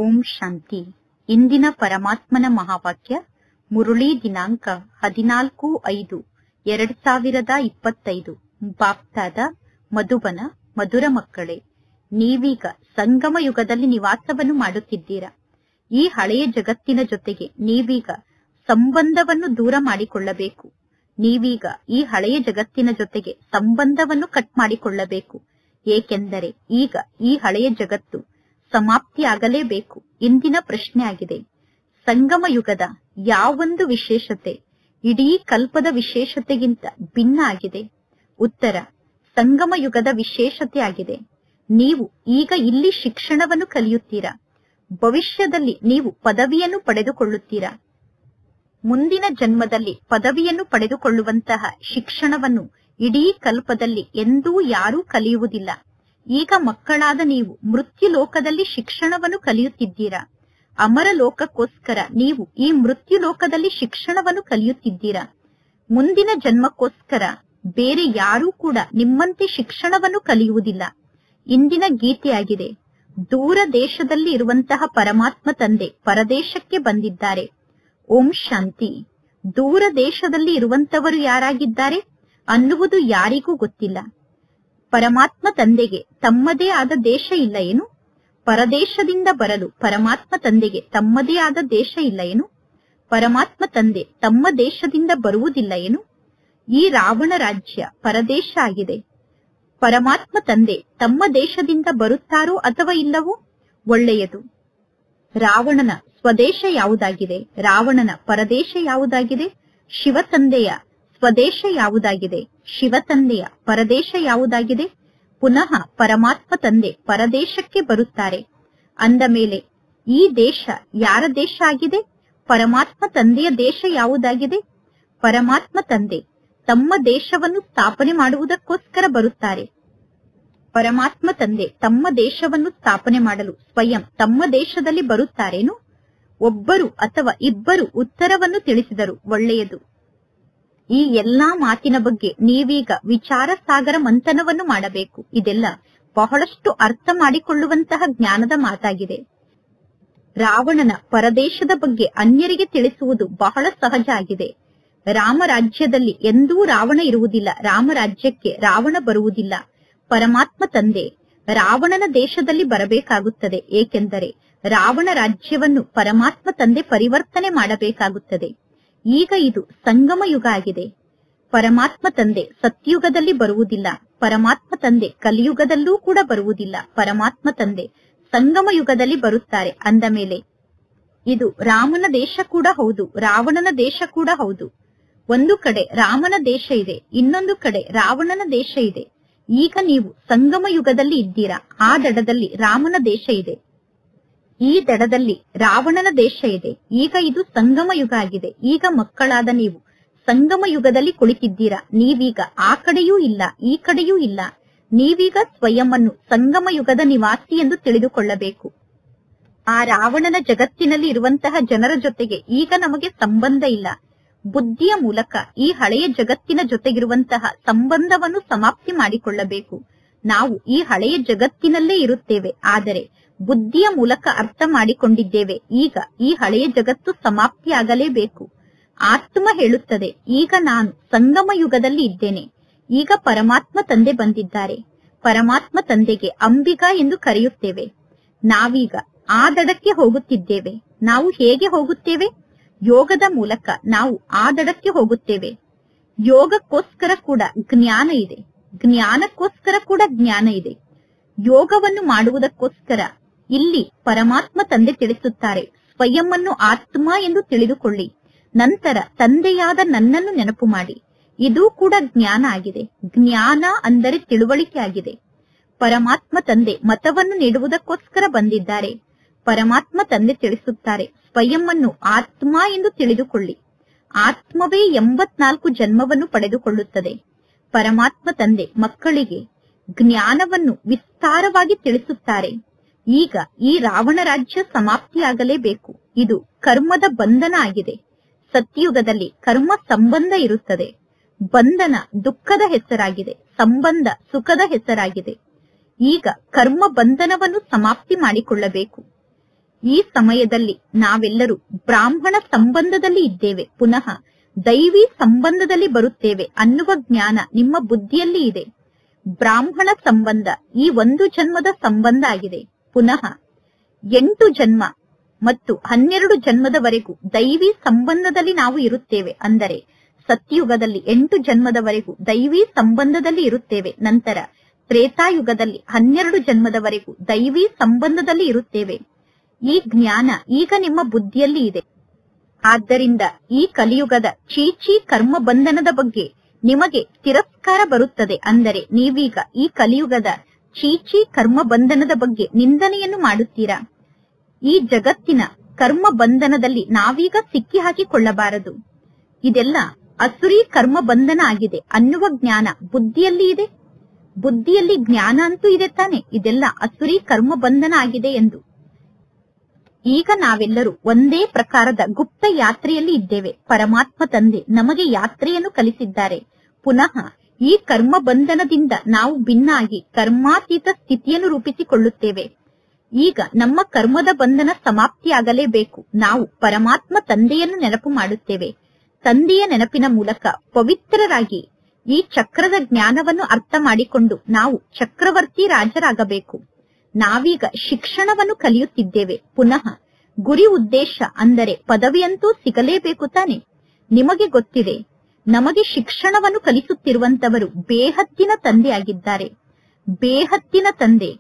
ಓಂ ಶಾಂತಿ. ಇಂದಿನ ಪರಮಾತ್ಮನ ಮಹಾವಾಕ್ಯ ಮುರುಳಿ ದಿನಾಂಕ 14/5/2025. ಬಾಪ್ತಾದ ಮಧುಬನ. ಮಧುರ ಮಕ್ಕಳೇ, ನೀವೀಗ ಸಂಗಮ ಯುಗದಲ್ಲಿ ನಿವಾಸವನ್ನು ಮಾಡುತ್ತಿದ್ದೀರಾ. ಈ ಹಳೆಯ ಜಗತ್ತಿನ ಜೊತೆಗೆ ನೀವೀಗ ಸಂಬಂಧವನ್ನು ದೂರ ಮಾಡಿಕೊಳ್ಳಬೇಕು. ನೀವೀಗ ಈ ಹಳೆಯ ಜಗತ್ತಿನ ಜೊತೆಗೆ ಸಂಬಂಧವನ್ನು ಕಟ್ ಮಾಡಿಕೊಳ್ಳಬೇಕು. ಏಕೆಂದರೆ ಈಗ ಈ ಹಳೆಯ ಜಗತ್ತು ಸಮಾಪ್ತಿಯಾಗಲೇಬೇಕು. ಇಂದಿನ ಪ್ರಶ್ನೆ ಆಗಿದೆ, ಸಂಗಮ ಯುಗದ ಯಾವೊಂದು ವಿಶೇಷತೆ ಇಡೀ ಕಲ್ಪದ ವಿಶೇಷತೆಗಿಂತ ಭಿನ್ನ ಆಗಿದೆ? ಉತ್ತರ, ಸಂಗಮ ಯುಗದ ವಿಶೇಷತೆ ಆಗಿದೆ, ನೀವು ಈಗ ಇಲ್ಲಿ ಶಿಕ್ಷಣವನ್ನು ಕಲಿಯುತ್ತೀರಾ. ಭವಿಷ್ಯದಲ್ಲಿ ನೀವು ಪದವಿಯನ್ನು ಪಡೆದುಕೊಳ್ಳುತ್ತೀರಾ. ಮುಂದಿನ ಜನ್ಮದಲ್ಲಿ ಪದವಿಯನ್ನು ಪಡೆದುಕೊಳ್ಳುವಂತಹ ಶಿಕ್ಷಣವನ್ನು ಇಡೀ ಕಲ್ಪದಲ್ಲಿ ಎಂದೂ ಯಾರೂ ಕಲಿಯುವುದಿಲ್ಲ. ಈಗ ಮಕ್ಕಳಾದ ನೀವು ಮೃತ್ಯು ಲೋಕದಲ್ಲಿ ಶಿಕ್ಷಣವನ್ನು ಕಲಿಯುತ್ತಿದ್ದೀರಾ. ಅಮರ ಲೋಕಕ್ಕೋಸ್ಕರ ನೀವು ಈ ಮೃತ್ಯು ಲೋಕದಲ್ಲಿ ಶಿಕ್ಷಣವನ್ನು ಕಲಿಯುತ್ತಿದ್ದೀರಾ. ಮುಂದಿನ ಜನ್ಮಕ್ಕೋಸ್ಕರ ಬೇರೆ ಯಾರೂ ಕೂಡ ನಿಮ್ಮಂತೆ ಶಿಕ್ಷಣವನ್ನು ಕಲಿಯುವುದಿಲ್ಲ. ಇಂದಿನ ಗೀತೆಯಾಗಿದೆ, ದೂರ ದೇಶದಲ್ಲಿ ಇರುವಂತಹ ಪರಮಾತ್ಮ ತಂದೆ ಪರದೇಶಕ್ಕೆ ಬಂದಿದ್ದಾರೆ. ಓಂ ಶಾಂತಿ. ದೂರ ದೇಶದಲ್ಲಿ ಇರುವಂತವರು ಯಾರಾಗಿದ್ದಾರೆ ಅನ್ನುವುದು ಯಾರಿಗೂ ಗೊತ್ತಿಲ್ಲ. ಪರಮಾತ್ಮ ತಂದೆಗೆ ತಮ್ಮದೇ ಆದ ದೇಶ ಇಲ್ಲ ಏನು? ಪರದೇಶದಿಂದ ಬರಲು ಪರಮಾತ್ಮ ತಂದೆಗೆ ತಮ್ಮದೇ ಆದ ದೇಶ ಇಲ್ಲ ಏನು? ಪರಮಾತ್ಮ ತಂದೆ ತಮ್ಮ ದೇಶದಿಂದ ಬರುವುದಿಲ್ಲ ಏನು? ಈ ರಾವಣ ರಾಜ್ಯ ಪರದೇಶ ಆಗಿದೆ. ಪರಮಾತ್ಮ ತಂದೆ ತಮ್ಮ ದೇಶದಿಂದ ಬರುತ್ತಾರೋ ಅಥವಾ ಇಲ್ಲವೋ? ಒಳ್ಳೆಯದು. ರಾವಣನ ಸ್ವದೇಶ ಯಾವುದಾಗಿದೆ? ರಾವಣನ ಪರದೇಶ ಯಾವುದಾಗಿದೆ? ಶಿವ ತಂದೆಯ ಸ್ವದೇಶ ಯಾವುದಾಗಿದೆ? ಶಿವ ತಂದೆಯ ಪರದೇಶ ಯಾವುದಾಗಿದೆ? ಪುನಃ ಪರಮಾತ್ಮ ತಂದೆ ಪರದೇಶಕ್ಕೆ ಬರುತ್ತಾರೆ. ಅಂದ ಮೇಲೆ ಈ ದೇಶ ಯಾರ ದೇಶ ಆಗಿದೆ? ಪರಮಾತ್ಮ ತಂದೆಯ ದೇಶ ಯಾವುದಾಗಿದೆ? ಪರಮಾತ್ಮ ತಂದೆ ತಮ್ಮ ದೇಶವನ್ನು ಸ್ಥಾಪನೆ ಮಾಡುವುದಕ್ಕೋಸ್ಕರ ಬರುತ್ತಾರೆ. ಪರಮಾತ್ಮ ತಂದೆ ತಮ್ಮ ದೇಶವನ್ನು ಸ್ಥಾಪನೆ ಮಾಡಲು ಸ್ವಯಂ ತಮ್ಮ ದೇಶದಲ್ಲಿ ಬರುತ್ತಾರೇನು? ಒಬ್ಬರು ಅಥವಾ ಇಬ್ಬರು ಉತ್ತರವನ್ನು ತಿಳಿಸಿದರು. ಒಳ್ಳೆಯದು. ಈ ಎಲ್ಲಾ ಮಾತಿನ ಬಗ್ಗೆ ನೀವೀಗ ವಿಚಾರ ಸಾಗರ ಮಂಥನವನ್ನು ಮಾಡಬೇಕು. ಇದೆಲ್ಲ ಬಹಳಷ್ಟು ಅರ್ಥ ಮಾಡಿಕೊಳ್ಳುವಂತಹ ಜ್ಞಾನದ ಮಾತಾಗಿದೆ. ರಾವಣನ ಪರದೇಶದ ಬಗ್ಗೆ ಅನ್ಯರಿಗೆ ತಿಳಿಸುವುದು ಬಹಳ ಸಹಜ ಆಗಿದೆ. ರಾಮರಾಜ್ಯದಲ್ಲಿ ಎಂದೂ ರಾವಣ ಇರುವುದಿಲ್ಲ. ರಾಮರಾಜ್ಯಕ್ಕೆ ರಾವಣ ಬರುವುದಿಲ್ಲ. ಪರಮಾತ್ಮ ತಂದೆ ರಾವಣನ ದೇಶದಲ್ಲಿ ಬರಬೇಕಾಗುತ್ತದೆ. ಏಕೆಂದರೆ ರಾವಣ ರಾಜ್ಯವನ್ನು ಪರಮಾತ್ಮ ತಂದೆ ಪರಿವರ್ತನೆ ಮಾಡಬೇಕಾಗುತ್ತದೆ. ಈಗ ಇದು ಸಂಗಮ ಯುಗ ಆಗಿದೆ. ಪರಮಾತ್ಮ ತಂದೆ ಸತ್ಯುಗದಲ್ಲಿ ಬರುವುದಿಲ್ಲ. ಪರಮಾತ್ಮ ತಂದೆ ಕಲಿಯುಗದಲ್ಲೂ ಕೂಡ ಬರುವುದಿಲ್ಲ. ಪರಮಾತ್ಮ ತಂದೆ ಸಂಗಮ ಯುಗದಲ್ಲಿ ಬರುತ್ತಾರೆ. ಅಂದ ಮೇಲೆ ಇದು ರಾಮನ ದೇಶ ಕೂಡ ಹೌದು, ರಾವಣನ ದೇಶ ಕೂಡ ಹೌದು. ಒಂದು ಕಡೆ ರಾಮನ ದೇಶ ಇದೆ, ಇನ್ನೊಂದು ಕಡೆ ರಾವಣನ ದೇಶ ಇದೆ. ಈಗ ನೀವು ಸಂಗಮ ಯುಗದಲ್ಲಿ ಇದ್ದೀರಾ. ಆ ದಡದಲ್ಲಿ ರಾಮನ ದೇಶ ಇದೆ, ಈ ದಡದಲ್ಲಿ ರಾವಣನ ದೇಶ ಇದೆ. ಈಗ ಇದು ಸಂಗಮ ಯುಗ ಆಗಿದೆ. ಈಗ ಮಕ್ಕಳಾದ ನೀವು ಸಂಗಮ ಯುಗದಲ್ಲಿ ಕುಳಿತಿದ್ದೀರಾ. ನೀವೀಗ ಆ ಕಡೆಯೂ ಇಲ್ಲ, ಈ ಕಡೆಯೂ ಇಲ್ಲ. ನೀವೀಗ ಸ್ವಯಂವನ್ನು ಸಂಗಮ ಯುಗದ ನಿವಾಸಿ ಎಂದು ತಿಳಿದುಕೊಳ್ಳಬೇಕು. ಆ ರಾವಣನ ಜಗತ್ತಿನಲ್ಲಿ ಇರುವಂತಹ ಜನರ ಜೊತೆಗೆ ಈಗ ನಮಗೆ ಸಂಬಂಧ ಇಲ್ಲ. ಬುದ್ಧಿಯ ಮೂಲಕ ಈ ಹಳೆಯ ಜಗತ್ತಿನ ಜೊತೆಗಿರುವಂತಹ ಸಂಬಂಧವನ್ನು ಸಮಾಪ್ತಿ ಮಾಡಿಕೊಳ್ಳಬೇಕು. ನಾವು ಈ ಹಳೆಯ ಜಗತ್ತಿನಲ್ಲೇ ಇರುತ್ತೇವೆ, ಆದರೆ ಬುದ್ಧಿಯ ಮೂಲಕ ಅರ್ಥ ಮಾಡಿಕೊಂಡಿದ್ದೇವೆ. ಈಗ ಈ ಹಳೆಯ ಜಗತ್ತು ಸಮಾಪ್ತಿಯಾಗಲೇಬೇಕು. ಆತ್ಮ ಹೇಳುತ್ತದೆ, ಈಗ ನಾನು ಸಂಗಮ ಯುಗದಲ್ಲಿ ಇದ್ದೇನೆ. ಈಗ ಪರಮಾತ್ಮ ತಂದೆ ಬಂದಿದ್ದಾರೆ. ಪರಮಾತ್ಮ ತಂದೆಗೆ ಅಂಬಿಗಾ ಎಂದು ಕರೆಯುತ್ತೇವೆ. ನಾವೀಗ ಆ ದಡಕ್ಕೆ ಹೋಗುತ್ತಿದ್ದೇವೆ. ನಾವು ಹೇಗೆ ಹೋಗುತ್ತೇವೆ? ಯೋಗದ ಮೂಲಕ ನಾವು ಆ ದಡಕ್ಕೆ ಹೋಗುತ್ತೇವೆ. ಯೋಗಕ್ಕೋಸ್ಕರ ಕೂಡ ಜ್ಞಾನ ಇದೆ, ಜ್ಞಾನಕ್ಕೋಸ್ಕರ ಕೂಡ ಜ್ಞಾನ ಇದೆ. ಯೋಗವನ್ನು ಮಾಡುವುದಕ್ಕೋಸ್ಕರ ಇಲ್ಲಿ ಪರಮಾತ್ಮ ತಂದೆ ತಿಳಿಸುತ್ತಾರೆ, ಸ್ವಯಂವನ್ನು ಆತ್ಮ ಎಂದು ತಿಳಿದುಕೊಳ್ಳಿ. ನಂತರ ತಂದೆಯಾದ ನನ್ನನ್ನು ನೆನಪು ಮಾಡಿ. ಇದು ಕೂಡ ಜ್ಞಾನ ಆಗಿದೆ. ಜ್ಞಾನ ಅಂದರೆ ತಿಳುವಳಿಕೆ ಆಗಿದೆ. ಪರಮಾತ್ಮ ತಂದೆ ಮತವನ್ನು ನೀಡುವುದಕ್ಕೋಸ್ಕರ ಬಂದಿದ್ದಾರೆ. ಪರಮಾತ್ಮ ತಂದೆ ತಿಳಿಸುತ್ತಾರೆ, ಸ್ವಯಂವನ್ನು ಆತ್ಮ ಎಂದು ತಿಳಿದುಕೊಳ್ಳಿ. ಆತ್ಮವೇ 84 ಜನ್ಮವನ್ನು ಪಡೆದುಕೊಳ್ಳುತ್ತದೆ. ಪರಮಾತ್ಮ ತಂದೆ ಮಕ್ಕಳಿಗೆ ಜ್ಞಾನವನ್ನು ವಿಸ್ತಾರವಾಗಿ ತಿಳಿಸುತ್ತಾರೆ. ಈಗ ಈ ರಾವಣ ರಾಜ್ಯ ಸಮಾಪ್ತಿಯಾಗಲೇಬೇಕು. ಇದು ಕರ್ಮದ ಬಂಧನ ಆಗಿದೆ. ಸತ್ಯುಗದಲ್ಲಿ ಕರ್ಮ ಸಂಬಂಧ ಇರುತ್ತದೆ. ಬಂಧನ ದುಃಖದ ಹೆಸರಾಗಿದೆ, ಸಂಬಂಧ ಸುಖದ ಹೆಸರಾಗಿದೆ. ಈಗ ಕರ್ಮ ಬಂಧನವನ್ನು ಸಮಾಪ್ತಿ ಮಾಡಿಕೊಳ್ಳಬೇಕು. ಈ ಸಮಯದಲ್ಲಿ ನಾವೆಲ್ಲರೂ ಬ್ರಾಹ್ಮಣ ಸಂಬಂಧದಲ್ಲಿ ಇದ್ದೇವೆ, ಪುನಃ ದೈವಿ ಸಂಬಂಧದಲ್ಲಿ ಬರುತ್ತೇವೆ ಅನ್ನುವ ಜ್ಞಾನ ನಿಮ್ಮ ಬುದ್ಧಿಯಲ್ಲಿ ಇದೆ. ಬ್ರಾಹ್ಮಣ ಸಂಬಂಧ ಈ 1 ಜನ್ಮದ ಸಂಬಂಧ ಆಗಿದೆ. ಪುನಃ 8 ಜನ್ಮ ಮತ್ತು 12 ಜನ್ಮದವರೆಗೂ ದೈವಿ ಸಂಬಂಧದಲ್ಲಿ ನಾವು ಇರುತ್ತೇವೆ. ಅಂದರೆ ಸತ್ಯುಗದಲ್ಲಿ 8 ಜನ್ಮದವರೆಗೂ ದೈವಿ ಸಂಬಂಧದಲ್ಲಿ ಇರುತ್ತೇವೆ. ನಂತರ ತ್ರೇತಾಯುಗದಲ್ಲಿ 12 ಜನ್ಮದವರೆಗೂ ದೈವಿ ಸಂಬಂಧದಲ್ಲಿ ಇರುತ್ತೇವೆ. ಈ ಜ್ಞಾನ ಈಗ ನಿಮ್ಮ ಬುದ್ಧಿಯಲ್ಲಿ ಇದೆ. ಆದ್ದರಿಂದ ಈ ಕಲಿಯುಗದ ಚೀಚಿ ಕರ್ಮ ಬಂಧನದ ಬಗ್ಗೆ ನಿಮಗೆ ತಿರಸ್ಕಾರ ಬರುತ್ತದೆ. ಅಂದರೆ ನೀವೀಗ ಈ ಕಲಿಯುಗದ ಚೀಚಿ ಕರ್ಮ ಬಂಧನದ ಬಗ್ಗೆ ನಿಂದನೆಯನ್ನು ಮಾಡುತ್ತೀರಾ. ಈ ಜಗತ್ತಿನ ಕರ್ಮ ಬಂಧನದಲ್ಲಿ ನಾವೀಗ ಸಿಕ್ಕಿ ಹಾಕಿಕೊಳ್ಳಬಾರದು. ಇದೆಲ್ಲ ಅಸುರಿ ಕರ್ಮ ಬಂಧನ ಆಗಿದೆ ಅನ್ನುವ ಜ್ಞಾನ ಬುದ್ಧಿಯಲ್ಲಿ ಇದೆ. ಬುದ್ಧಿಯಲ್ಲಿ ಜ್ಞಾನ ಅಂತೂ ಇದೆ ತಾನೆ, ಇದೆಲ್ಲ ಅಸುರಿ ಕರ್ಮ ಬಂಧನ ಆಗಿದೆ ಎಂದು. ಈಗ ನಾವೆಲ್ಲರೂ ಒಂದೇ ಪ್ರಕಾರದ ಗುಪ್ತ ಯಾತ್ರೆಯಲ್ಲಿ ಇದ್ದೇವೆ. ಪರಮಾತ್ಮ ತಂದೆ ನಮಗೆ ಯಾತ್ರೆಯನ್ನು ಕಲಿಸಿದ್ದಾರೆ. ಪುನಃ ಈ ಕರ್ಮ ಬಂಧನದಿಂದ ನಾವು ಭಿನ್ನಾಗಿ ಕರ್ಮಾತೀತ ಸ್ಥಿತಿಯನ್ನು ರೂಪಿಸಿಕೊಳ್ಳುತ್ತೇವೆ. ಈಗ ನಮ್ಮ ಕರ್ಮದ ಬಂಧನ ಸಮಾಪ್ತಿಯಾಗಲೇಬೇಕು. ನಾವು ಪರಮಾತ್ಮ ತಂದೆಯನ್ನು ನೆನಪು ಮಾಡುತ್ತೇವೆ. ತಂದೆಯ ನೆನಪಿನ ಮೂಲಕ ಪವಿತ್ರರಾಗಿ ಈ ಚಕ್ರದ ಜ್ಞಾನವನ್ನು ಅರ್ಥ ಮಾಡಿಕೊಂಡು ನಾವು ಚಕ್ರವರ್ತಿ ರಾಜರಾಗಬೇಕು. ನಾವೀಗ ಶಿಕ್ಷಣವನ್ನು ಕಲಿಯುತ್ತಿದ್ದೇವೆ. ಪುನಃ ಗುರಿ ಉದ್ದೇಶ ಅಂದರೆ ಪದವಿಯಂತೂ ಸಿಗಲೇಬೇಕು ತಾನೆ. ನಿಮಗೆ ಗೊತ್ತಿದೆ, ನಮಗೆ ಶಿಕ್ಷಣವನ್ನು ಕಲಿಸುತ್ತಿರುವಂತವರು ಬೇಹದ್ದಿನ ತಂದೆಯಾಗಿದ್ದಾರೆ. ಬೇಹದ್ದಿನ ತಂದೆ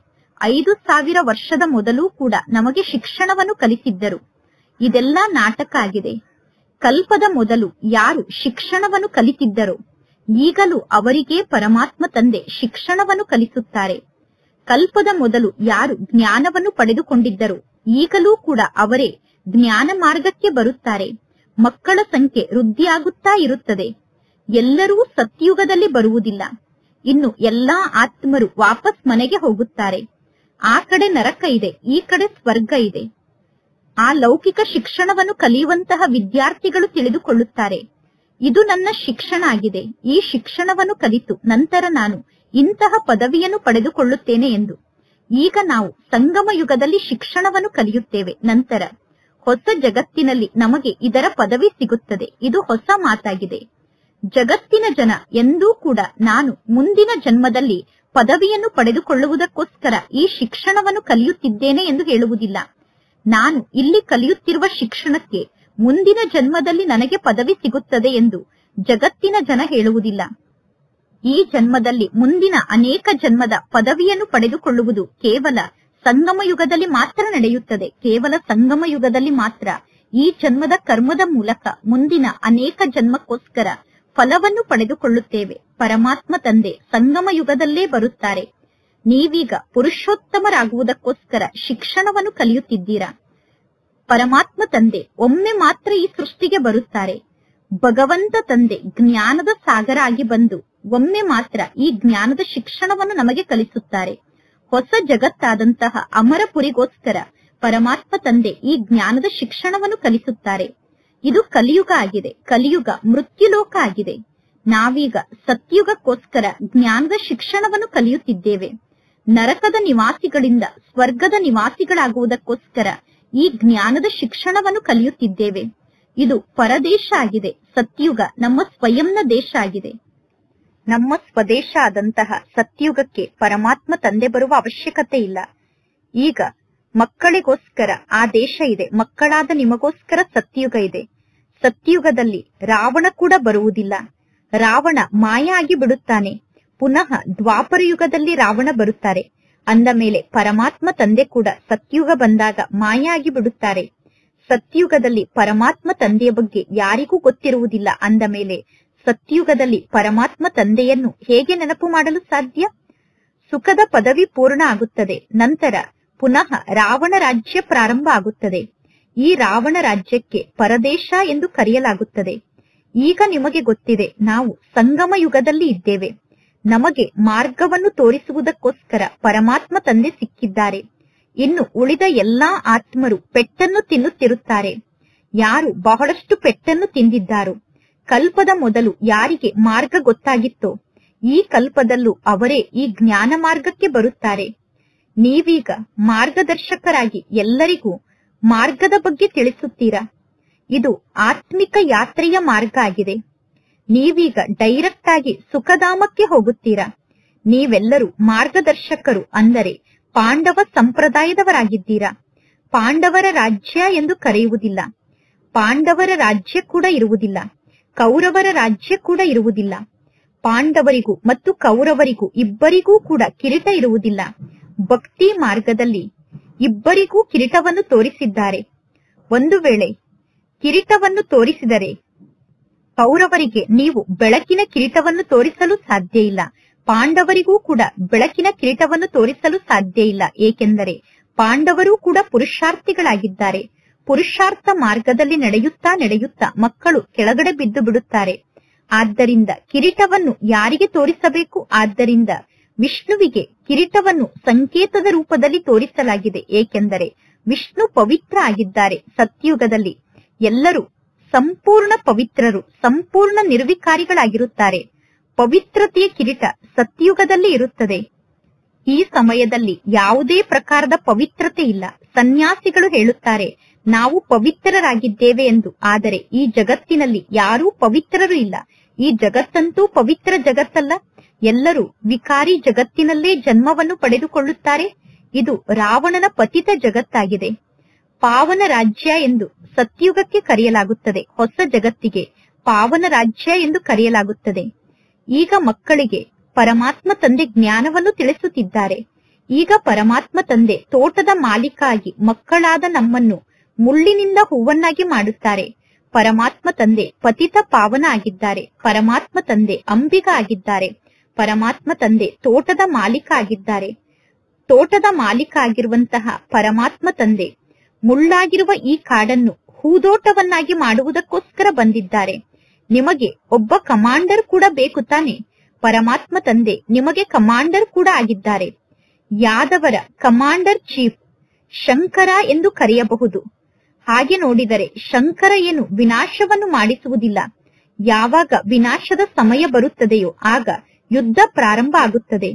5000 ವರ್ಷದ ಮೊದಲು ಕೂಡ ನಮಗೆ ಶಿಕ್ಷಣವನ್ನು ಕಲಿಸಿದ್ದರು. ಇದೆಲ್ಲ ನಾಟಕ ಆಗಿದೆ. ಕಲ್ಪದ ಮೊದಲು ಯಾರು ಶಿಕ್ಷಣವನ್ನು ಕಲಿತಿದ್ದರೋ ಈಗಲೂ ಅವರಿಗೆ ಪರಮಾತ್ಮ ತಂದೆ ಶಿಕ್ಷಣವನ್ನು ಕಲಿಸುತ್ತಾರೆ. ಕಲ್ಪದ ಮೊದಲು ಯಾರು ಜ್ಞಾನವನ್ನು ಪಡೆದುಕೊಂಡಿದ್ದರೋ ಈಗಲೂ ಕೂಡ ಅವರೇ ಜ್ಞಾನ ಮಾರ್ಗಕ್ಕೆ ಬರುತ್ತಾರೆ. ಮಕ್ಕಳ ಸಂಖ್ಯೆ ವೃದ್ಧಿಯಾಗುತ್ತಾ ಇರುತ್ತದೆ. ಎಲ್ಲರೂ ಸತ್ಯುಗದಲ್ಲಿ ಬರುವುದಿಲ್ಲ. ಇನ್ನು ಎಲ್ಲಾ ಆತ್ಮರು ವಾಪಸ್ ಮನೆಗೆ ಹೋಗುತ್ತಾರೆ. ಆ ಕಡೆ ನರಕ ಇದೆ, ಈ ಕಡೆ ಸ್ವರ್ಗ ಇದೆ. ಆ ಲೌಕಿಕ ಶಿಕ್ಷಣವನ್ನು ಕಲಿಯುವಂತಹ ವಿದ್ಯಾರ್ಥಿಗಳು ತಿಳಿದುಕೊಳ್ಳುತ್ತಾರೆ, ಇದು ನನ್ನ ಶಿಕ್ಷಣ ಆಗಿದೆ. ಈ ಶಿಕ್ಷಣವನ್ನು ಕಲಿತು ನಂತರ ನಾನು ಇಂತಹ ಪದವಿಯನ್ನು ಪಡೆದುಕೊಳ್ಳುತ್ತೇನೆ ಎಂದು. ಈಗ ನಾವು ಸಂಗಮ ಯುಗದಲ್ಲಿ ಶಿಕ್ಷಣವನ್ನು ಕಲಿಯುತ್ತೇವೆ. ನಂತರ ಹೊಸ ಜಗತ್ತಿನಲ್ಲಿ ನಮಗೆ ಇದರ ಪದವಿ ಸಿಗುತ್ತದೆ. ಇದು ಹೊಸ ಮಾತಾಗಿದೆ. ಜಗತ್ತಿನ ಜನ ಎಂದೂ ಕೂಡ ನಾನು ಮುಂದಿನ ಜನ್ಮದಲ್ಲಿ ಪದವಿಯನ್ನು ಪಡೆದುಕೊಳ್ಳುವುದಕ್ಕೋಸ್ಕರ ಈ ಶಿಕ್ಷಣವನ್ನು ಕಲಿಯುತ್ತಿದ್ದೇನೆ ಎಂದು ಹೇಳುವುದಿಲ್ಲ. ನಾನು ಇಲ್ಲಿ ಕಲಿಯುತ್ತಿರುವ ಶಿಕ್ಷಣಕ್ಕೆ ಮುಂದಿನ ಜನ್ಮದಲ್ಲಿ ನನಗೆ ಪದವಿ ಸಿಗುತ್ತದೆ ಎಂದು ಜಗತ್ತಿನ ಜನ ಹೇಳುವುದಿಲ್ಲ. ಈ ಜನ್ಮದಲ್ಲಿ ಮುಂದಿನ ಅನೇಕ ಜನ್ಮದ ಪದವಿಯನ್ನು ಪಡೆದುಕೊಳ್ಳುವುದು ಕೇವಲ ಸಂಗಮ ಯುಗದಲ್ಲಿ ಮಾತ್ರ ನಡೆಯುತ್ತದೆ. ಕೇವಲ ಸಂಗಮ ಯುಗದಲ್ಲಿ ಮಾತ್ರ ಈ ಜನ್ಮದ ಕರ್ಮದ ಮೂಲಕ ಮುಂದಿನ ಅನೇಕ ಜನ್ಮಕ್ಕೋಸ್ಕರ ಫಲವನ್ನು ಪಡೆದುಕೊಳ್ಳುತ್ತೇವೆ. ಪರಮಾತ್ಮ ತಂದೆ ಸಂಗಮ ಯುಗದಲ್ಲೇ ಬರುತ್ತಾರೆ. ನೀವೀಗ ಪುರುಷೋತ್ತಮರಾಗುವುದಕ್ಕೋಸ್ಕರ ಶಿಕ್ಷಣವನ್ನು ಕಲಿಯುತ್ತಿದ್ದೀರಾ. ಪರಮಾತ್ಮ ತಂದೆ ಒಮ್ಮೆ ಮಾತ್ರ ಈ ಸೃಷ್ಟಿಗೆ ಬರುತ್ತಾರೆ. ಭಗವಂತ ತಂದೆ ಜ್ಞಾನದ ಸಾಗರ ಆಗಿ ಬಂದು ಒಮ್ಮೆ ಮಾತ್ರ ಈ ಜ್ಞಾನದ ಶಿಕ್ಷಣವನ್ನು ನಮಗೆ ಕಲಿಸುತ್ತಾರೆ. ಹೊಸ ಜಗತ್ತಾದಂತಹ ಅಮರಪುರಿಗೋಸ್ಕರ ಪರಮಾತ್ಮ ತಂದೆ ಈ ಜ್ಞಾನದ ಶಿಕ್ಷಣವನ್ನು ಕಲಿಸುತ್ತಾರೆ. ಇದು ಕಲಿಯುಗ ಆಗಿದೆ. ಕಲಿಯುಗ ಮೃತ್ಯುಲೋಕ ಆಗಿದೆ. ನಾವೀಗ ಸತ್ಯುಗಕ್ಕೋಸ್ಕರ ಜ್ಞಾನದ ಶಿಕ್ಷಣವನ್ನು ಕಲಿಯುತ್ತಿದ್ದೇವೆ. ನರಕದ ನಿವಾಸಿಗಳಿಂದ ಸ್ವರ್ಗದ ನಿವಾಸಿಗಳಾಗುವುದಕ್ಕೋಸ್ಕರ ಈ ಜ್ಞಾನದ ಶಿಕ್ಷಣವನ್ನು ಕಲಿಯುತ್ತಿದ್ದೇವೆ. ಇದು ಪರದೇಶ ಆಗಿದೆ. ಸತ್ಯುಗ ನಮ್ಮ ಸ್ವಯಂನ ದೇಶ ಆಗಿದೆ. ನಮ್ಮ ಸ್ವದೇಶ ಆದಂತಹ ಸತ್ಯುಗಕ್ಕೆ ಪರಮಾತ್ಮ ತಂದೆ ಬರುವ ಅವಶ್ಯಕತೆ ಇಲ್ಲ. ಈಗ ಮಕ್ಕಳಿಗೋಸ್ಕರ ಆ ದೇಶ ಇದೆ. ಮಕ್ಕಳಾದ ನಿಮಗೋಸ್ಕರ ಸತ್ಯುಗ ಇದೆ. ಸತ್ಯುಗದಲ್ಲಿ ರಾವಣ ಕೂಡ ಬರುವುದಿಲ್ಲ. ರಾವಣ ಮಾಯ ಆಗಿ ಬಿಡುತ್ತಾನೆ. ಪುನಃ ದ್ವಾಪರ ಯುಗದಲ್ಲಿ ರಾವಣ ಬರುತ್ತಾರೆ. ಅಂದ ಮೇಲೆ ಪರಮಾತ್ಮ ತಂದೆ ಕೂಡ ಸತ್ಯುಗ ಬಂದಾಗ ಮಾಯ ಆಗಿ ಬಿಡುತ್ತಾರೆ. ಸತ್ಯುಗದಲ್ಲಿ ಪರಮಾತ್ಮ ತಂದೆಯ ಬಗ್ಗೆ ಯಾರಿಗೂ ಗೊತ್ತಿರುವುದಿಲ್ಲ. ಅಂದ ಮೇಲೆ ಸತ್ಯುಗದಲ್ಲಿ ಪರಮಾತ್ಮ ತಂದೆಯನ್ನು ಹೇಗೆ ನೆನಪು ಮಾಡಲು ಸಾಧ್ಯ? ಸುಖದ ಪದವಿ ಪೂರ್ಣ ಆಗುತ್ತದೆ. ನಂತರ ಪುನಃ ರಾವಣ ರಾಜ್ಯ ಪ್ರಾರಂಭ ಆಗುತ್ತದೆ. ಈ ರಾವಣ ರಾಜ್ಯಕ್ಕೆ ಪರದೇಶ ಎಂದು ಕರೆಯಲಾಗುತ್ತದೆ. ಈಗ ನಿಮಗೆ ಗೊತ್ತಿದೆ, ನಾವು ಸಂಗಮ ಯುಗದಲ್ಲಿ ಇದ್ದೇವೆ. ನಮಗೆ ಮಾರ್ಗವನ್ನು ತೋರಿಸುವುದಕ್ಕೋಸ್ಕರ ಪರಮಾತ್ಮ ತಂದೆ ಸಿಕ್ಕಿದ್ದಾರೆ. ಇನ್ನು ಉಳಿದ ಎಲ್ಲಾ ಆತ್ಮರು ಪೆಟ್ಟನ್ನು ತಿನ್ನುತ್ತಿರುತ್ತಾರೆ. ಯಾರು ಬಹಳಷ್ಟು ಪೆಟ್ಟನ್ನು ತಿಂದಿದ್ದಾರೋ, ಕಲ್ಪದ ಮೊದಲು ಯಾರಿಗೆ ಮಾರ್ಗ ಗೊತ್ತಾಗಿತ್ತೋ ಈ ಕಲ್ಪದಲ್ಲೂ ಅವರೇ ಈ ಜ್ಞಾನ ಮಾರ್ಗಕ್ಕೆ ಬರುತ್ತಾರೆ. ನೀವೀಗ ಮಾರ್ಗದರ್ಶಕರಾಗಿ ಎಲ್ಲರಿಗೂ ಮಾರ್ಗದ ಬಗ್ಗೆ ತಿಳಿಸುತ್ತೀರಾ. ಇದು ಆತ್ಮಿಕ ಯಾತ್ರೆಯ ಮಾರ್ಗ ಆಗಿದೆ. ನೀವೀಗ ಡೈರೆಕ್ಟ್ ಆಗಿ ಸುಖಧಾಮಕ್ಕೆ ಹೋಗುತ್ತೀರಾ. ನೀವೆಲ್ಲರೂ ಮಾರ್ಗದರ್ಶಕರು, ಅಂದರೆ ಪಾಂಡವ ಸಂಪ್ರದಾಯದವರಾಗಿದ್ದೀರಾ. ಪಾಂಡವರ ರಾಜ್ಯ ಎಂದು ಕರೆಯುವುದಿಲ್ಲ. ಪಾಂಡವರ ರಾಜ್ಯ ಕೂಡ ಇರುವುದಿಲ್ಲ. ಕೌರವರ ರಾಜ್ಯ ಕೂಡ ಇರುವುದಿಲ್ಲ. ಪಾಂಡವರಿಗೂ ಮತ್ತು ಕೌರವರಿಗೂ ಇಬ್ಬರಿಗೂ ಕೂಡ ಕಿರೀಟ ಇರುವುದಿಲ್ಲ. ಭಕ್ತಿ ಮಾರ್ಗದಲ್ಲಿ ಇಬ್ಬರಿಗೂ ಕಿರೀಟವನ್ನು ತೋರಿಸಿದ್ದಾರೆ. ಒಂದು ವೇಳೆ ಕಿರೀಟವನ್ನು ತೋರಿಸಿದರೆ ಕೌರವರಿಗೆ ನೀವು ಬೆಳಕಿನ ಕಿರೀಟವನ್ನು ತೋರಿಸಲು ಸಾಧ್ಯ ಇಲ್ಲ. ಪಾಂಡವರಿಗೂ ಕೂಡ ಬೆಳಕಿನ ಕಿರೀಟವನ್ನು ತೋರಿಸಲು ಸಾಧ್ಯ ಇಲ್ಲ. ಏಕೆಂದರೆ ಪಾಂಡವರೂ ಕೂಡ ಪುರುಷಾರ್ಥಿಗಳಾಗಿದ್ದಾರೆ. ಪುರುಷಾರ್ಥ ಮಾರ್ಗದಲ್ಲಿ ನಡೆಯುತ್ತಾ ಮಕ್ಕಳು ಕೆಳಗಡೆ ಬಿದ್ದು ಬಿಡುತ್ತಾರೆ. ಆದ್ದರಿಂದ ಕಿರೀಟವನ್ನು ಯಾರಿಗೆ ತೋರಿಸಬೇಕು? ಆದ್ದರಿಂದ ವಿಷ್ಣುವಿಗೆ ಕಿರೀಟವನ್ನು ಸಂಕೇತದ ರೂಪದಲ್ಲಿ ತೋರಿಸಲಾಗಿದೆ. ಏಕೆಂದರೆ ವಿಷ್ಣು ಪವಿತ್ರ ಆಗಿದ್ದಾರೆ. ಸತ್ಯುಗದಲ್ಲಿ ಎಲ್ಲರೂ ಸಂಪೂರ್ಣ ಪವಿತ್ರರು, ಸಂಪೂರ್ಣ ನಿರ್ವಿಕಾರಿಗಳಾಗಿರುತ್ತಾರೆ. ಪವಿತ್ರತೆಯ ಕಿರೀಟ ಸತ್ಯುಗದಲ್ಲಿ ಇರುತ್ತದೆ. ಈ ಸಮಯದಲ್ಲಿ ಯಾವುದೇ ಪ್ರಕಾರದ ಪವಿತ್ರತೆ ಇಲ್ಲ. ಸನ್ಯಾಸಿಗಳು ಹೇಳುತ್ತಾರೆ, ನಾವು ಪವಿತ್ರರಾಗಿದ್ದೇವೆ ಎಂದು. ಆದರೆ ಈ ಜಗತ್ತಿನಲ್ಲಿ ಯಾರೂ ಪವಿತ್ರರು ಇಲ್ಲ. ಈ ಜಗತ್ತಂತೂ ಪವಿತ್ರ ಜಗತ್ತಲ್ಲ. ಎಲ್ಲರೂ ವಿಕಾರಿ ಜಗತ್ತಿನಲ್ಲೇ ಜನ್ಮವನ್ನು ಪಡೆದುಕೊಳ್ಳುತ್ತಾರೆ. ಇದು ರಾವಣನ ಪತಿತ ಜಗತ್ತಾಗಿದೆ. ಪಾವನ ರಾಜ್ಯ ಎಂದು ಸತ್ಯುಗಕ್ಕೆ ಕರೆಯಲಾಗುತ್ತದೆ. ಹೊಸ ಜಗತ್ತಿಗೆ ಪಾವನ ರಾಜ್ಯ ಎಂದು ಕರೆಯಲಾಗುತ್ತದೆ. ಈಗ ಮಕ್ಕಳಿಗೆ ಪರಮಾತ್ಮ ತಂದೆ ಜ್ಞಾನವನ್ನು ತಿಳಿಸುತ್ತಿದ್ದಾರೆ. ಈಗ ಪರಮಾತ್ಮ ತಂದೆ ತೋಟದ ಮಾಲೀಕ ಆಗಿ ಮಕ್ಕಳಾದ ನಮ್ಮನ್ನು ಮುಳ್ಳಿನಿಂದ ಹೂವನ್ನಾಗಿ ಮಾಡುತ್ತಾರೆ. ಪರಮಾತ್ಮ ತಂದೆ ಪತಿತ ಪಾವನ ಆಗಿದ್ದಾರೆ. ಪರಮಾತ್ಮ ತಂದೆ ಅಂಬಿಗ ಆಗಿದ್ದಾರೆ. ಪರಮಾತ್ಮ ತಂದೆ ತೋಟದ ಮಾಲೀಕ ಆಗಿದ್ದಾರೆ. ತೋಟದ ಮಾಲೀಕ ಆಗಿರುವಂತಹ ಪರಮಾತ್ಮ ತಂದೆ ಮುಳ್ಳಾಗಿರುವ ಈ ಕಾಡನ್ನು ಹೂದೋಟವನ್ನಾಗಿ ಮಾಡುವುದಕ್ಕೋಸ್ಕರ ಬಂದಿದ್ದಾರೆ. ನಿಮಗೆ ಒಬ್ಬ ಕಮಾಂಡರ್ ಕೂಡ ಬೇಕು ತಾನೆ? ಪರಮಾತ್ಮ ತಂದೆ ನಿಮಗೆ ಕಮಾಂಡರ್ ಕೂಡ ಆಗಿದ್ದಾರೆ. ಯಾದವರ ಕಮಾಂಡರ್ ಚೀಫ್ ಶಂಕರ ಎಂದು ಕರೆಯಬಹುದು. ಹಾಗೆ ನೋಡಿದರೆ ಶಂಕರ ಏನು ವಿನಾಶವನ್ನು ಮಾಡಿಸುವುದಿಲ್ಲ. ಯಾವಾಗ ವಿನಾಶದ ಸಮಯ ಬರುತ್ತದೆಯೋ ಆಗ ಯುದ್ಧ ಪ್ರಾರಂಭ ಆಗುತ್ತದೆ.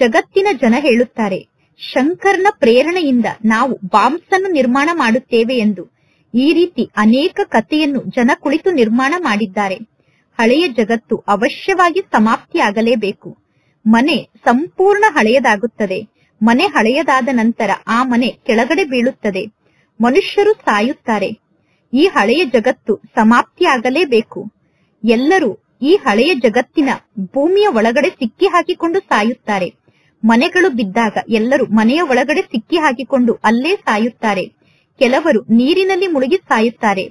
ಜಗತ್ತಿನ ಜನ ಹೇಳುತ್ತಾರೆ, ಶಂಕರನ ಪ್ರೇರಣೆಯಿಂದ ನಾವು ಬಾಂಬ್ಸ್ ಅನ್ನು ನಿರ್ಮಾಣ ಮಾಡುತ್ತೇವೆ ಎಂದು. ಈ ರೀತಿ ಅನೇಕ ಕಥೆಯನ್ನು ಜನ ಕುಳಿತು ನಿರ್ಮಾಣ ಮಾಡಿದ್ದಾರೆ. ಹಳೆಯ ಜಗತ್ತು ಅವಶ್ಯವಾಗಿ ಸಮಾಪ್ತಿಯಾಗಲೇಬೇಕು. ಮನೆ ಸಂಪೂರ್ಣ ಹಳೆಯದಾಗುತ್ತದೆ. ಮನೆ ಹಳೆಯದಾದ ನಂತರ ಆ ಮನೆ ಕೆಳಗಡೆ ಬೀಳುತ್ತದೆ. ಮನುಷ್ಯರು ಸಾಯುತ್ತಾರೆ. ಈ ಹಳೆಯ ಜಗತ್ತು ಸಮಾಪ್ತಿಯಾಗಲೇಬೇಕು. ಎಲ್ಲರೂ ಈ ಹಳೆಯ ಜಗತ್ತಿನ ಭೂಮಿಯ ಒಳಗಡೆ ಸಿಕ್ಕಿ ಹಾಕಿಕೊಂಡು ಸಾಯುತ್ತಾರೆ. ಮನೆಗಳು ಬಿದ್ದಾಗ ಎಲ್ಲರೂ ಮನೆಯ ಒಳಗಡೆ ಸಿಕ್ಕಿ ಹಾಕಿಕೊಂಡು ಅಲ್ಲೇ ಸಾಯುತ್ತಾರೆ. ಕೆಲವರು ನೀರಿನಲ್ಲಿ ಮುಳುಗಿ ಸಾಯುತ್ತಾರೆ.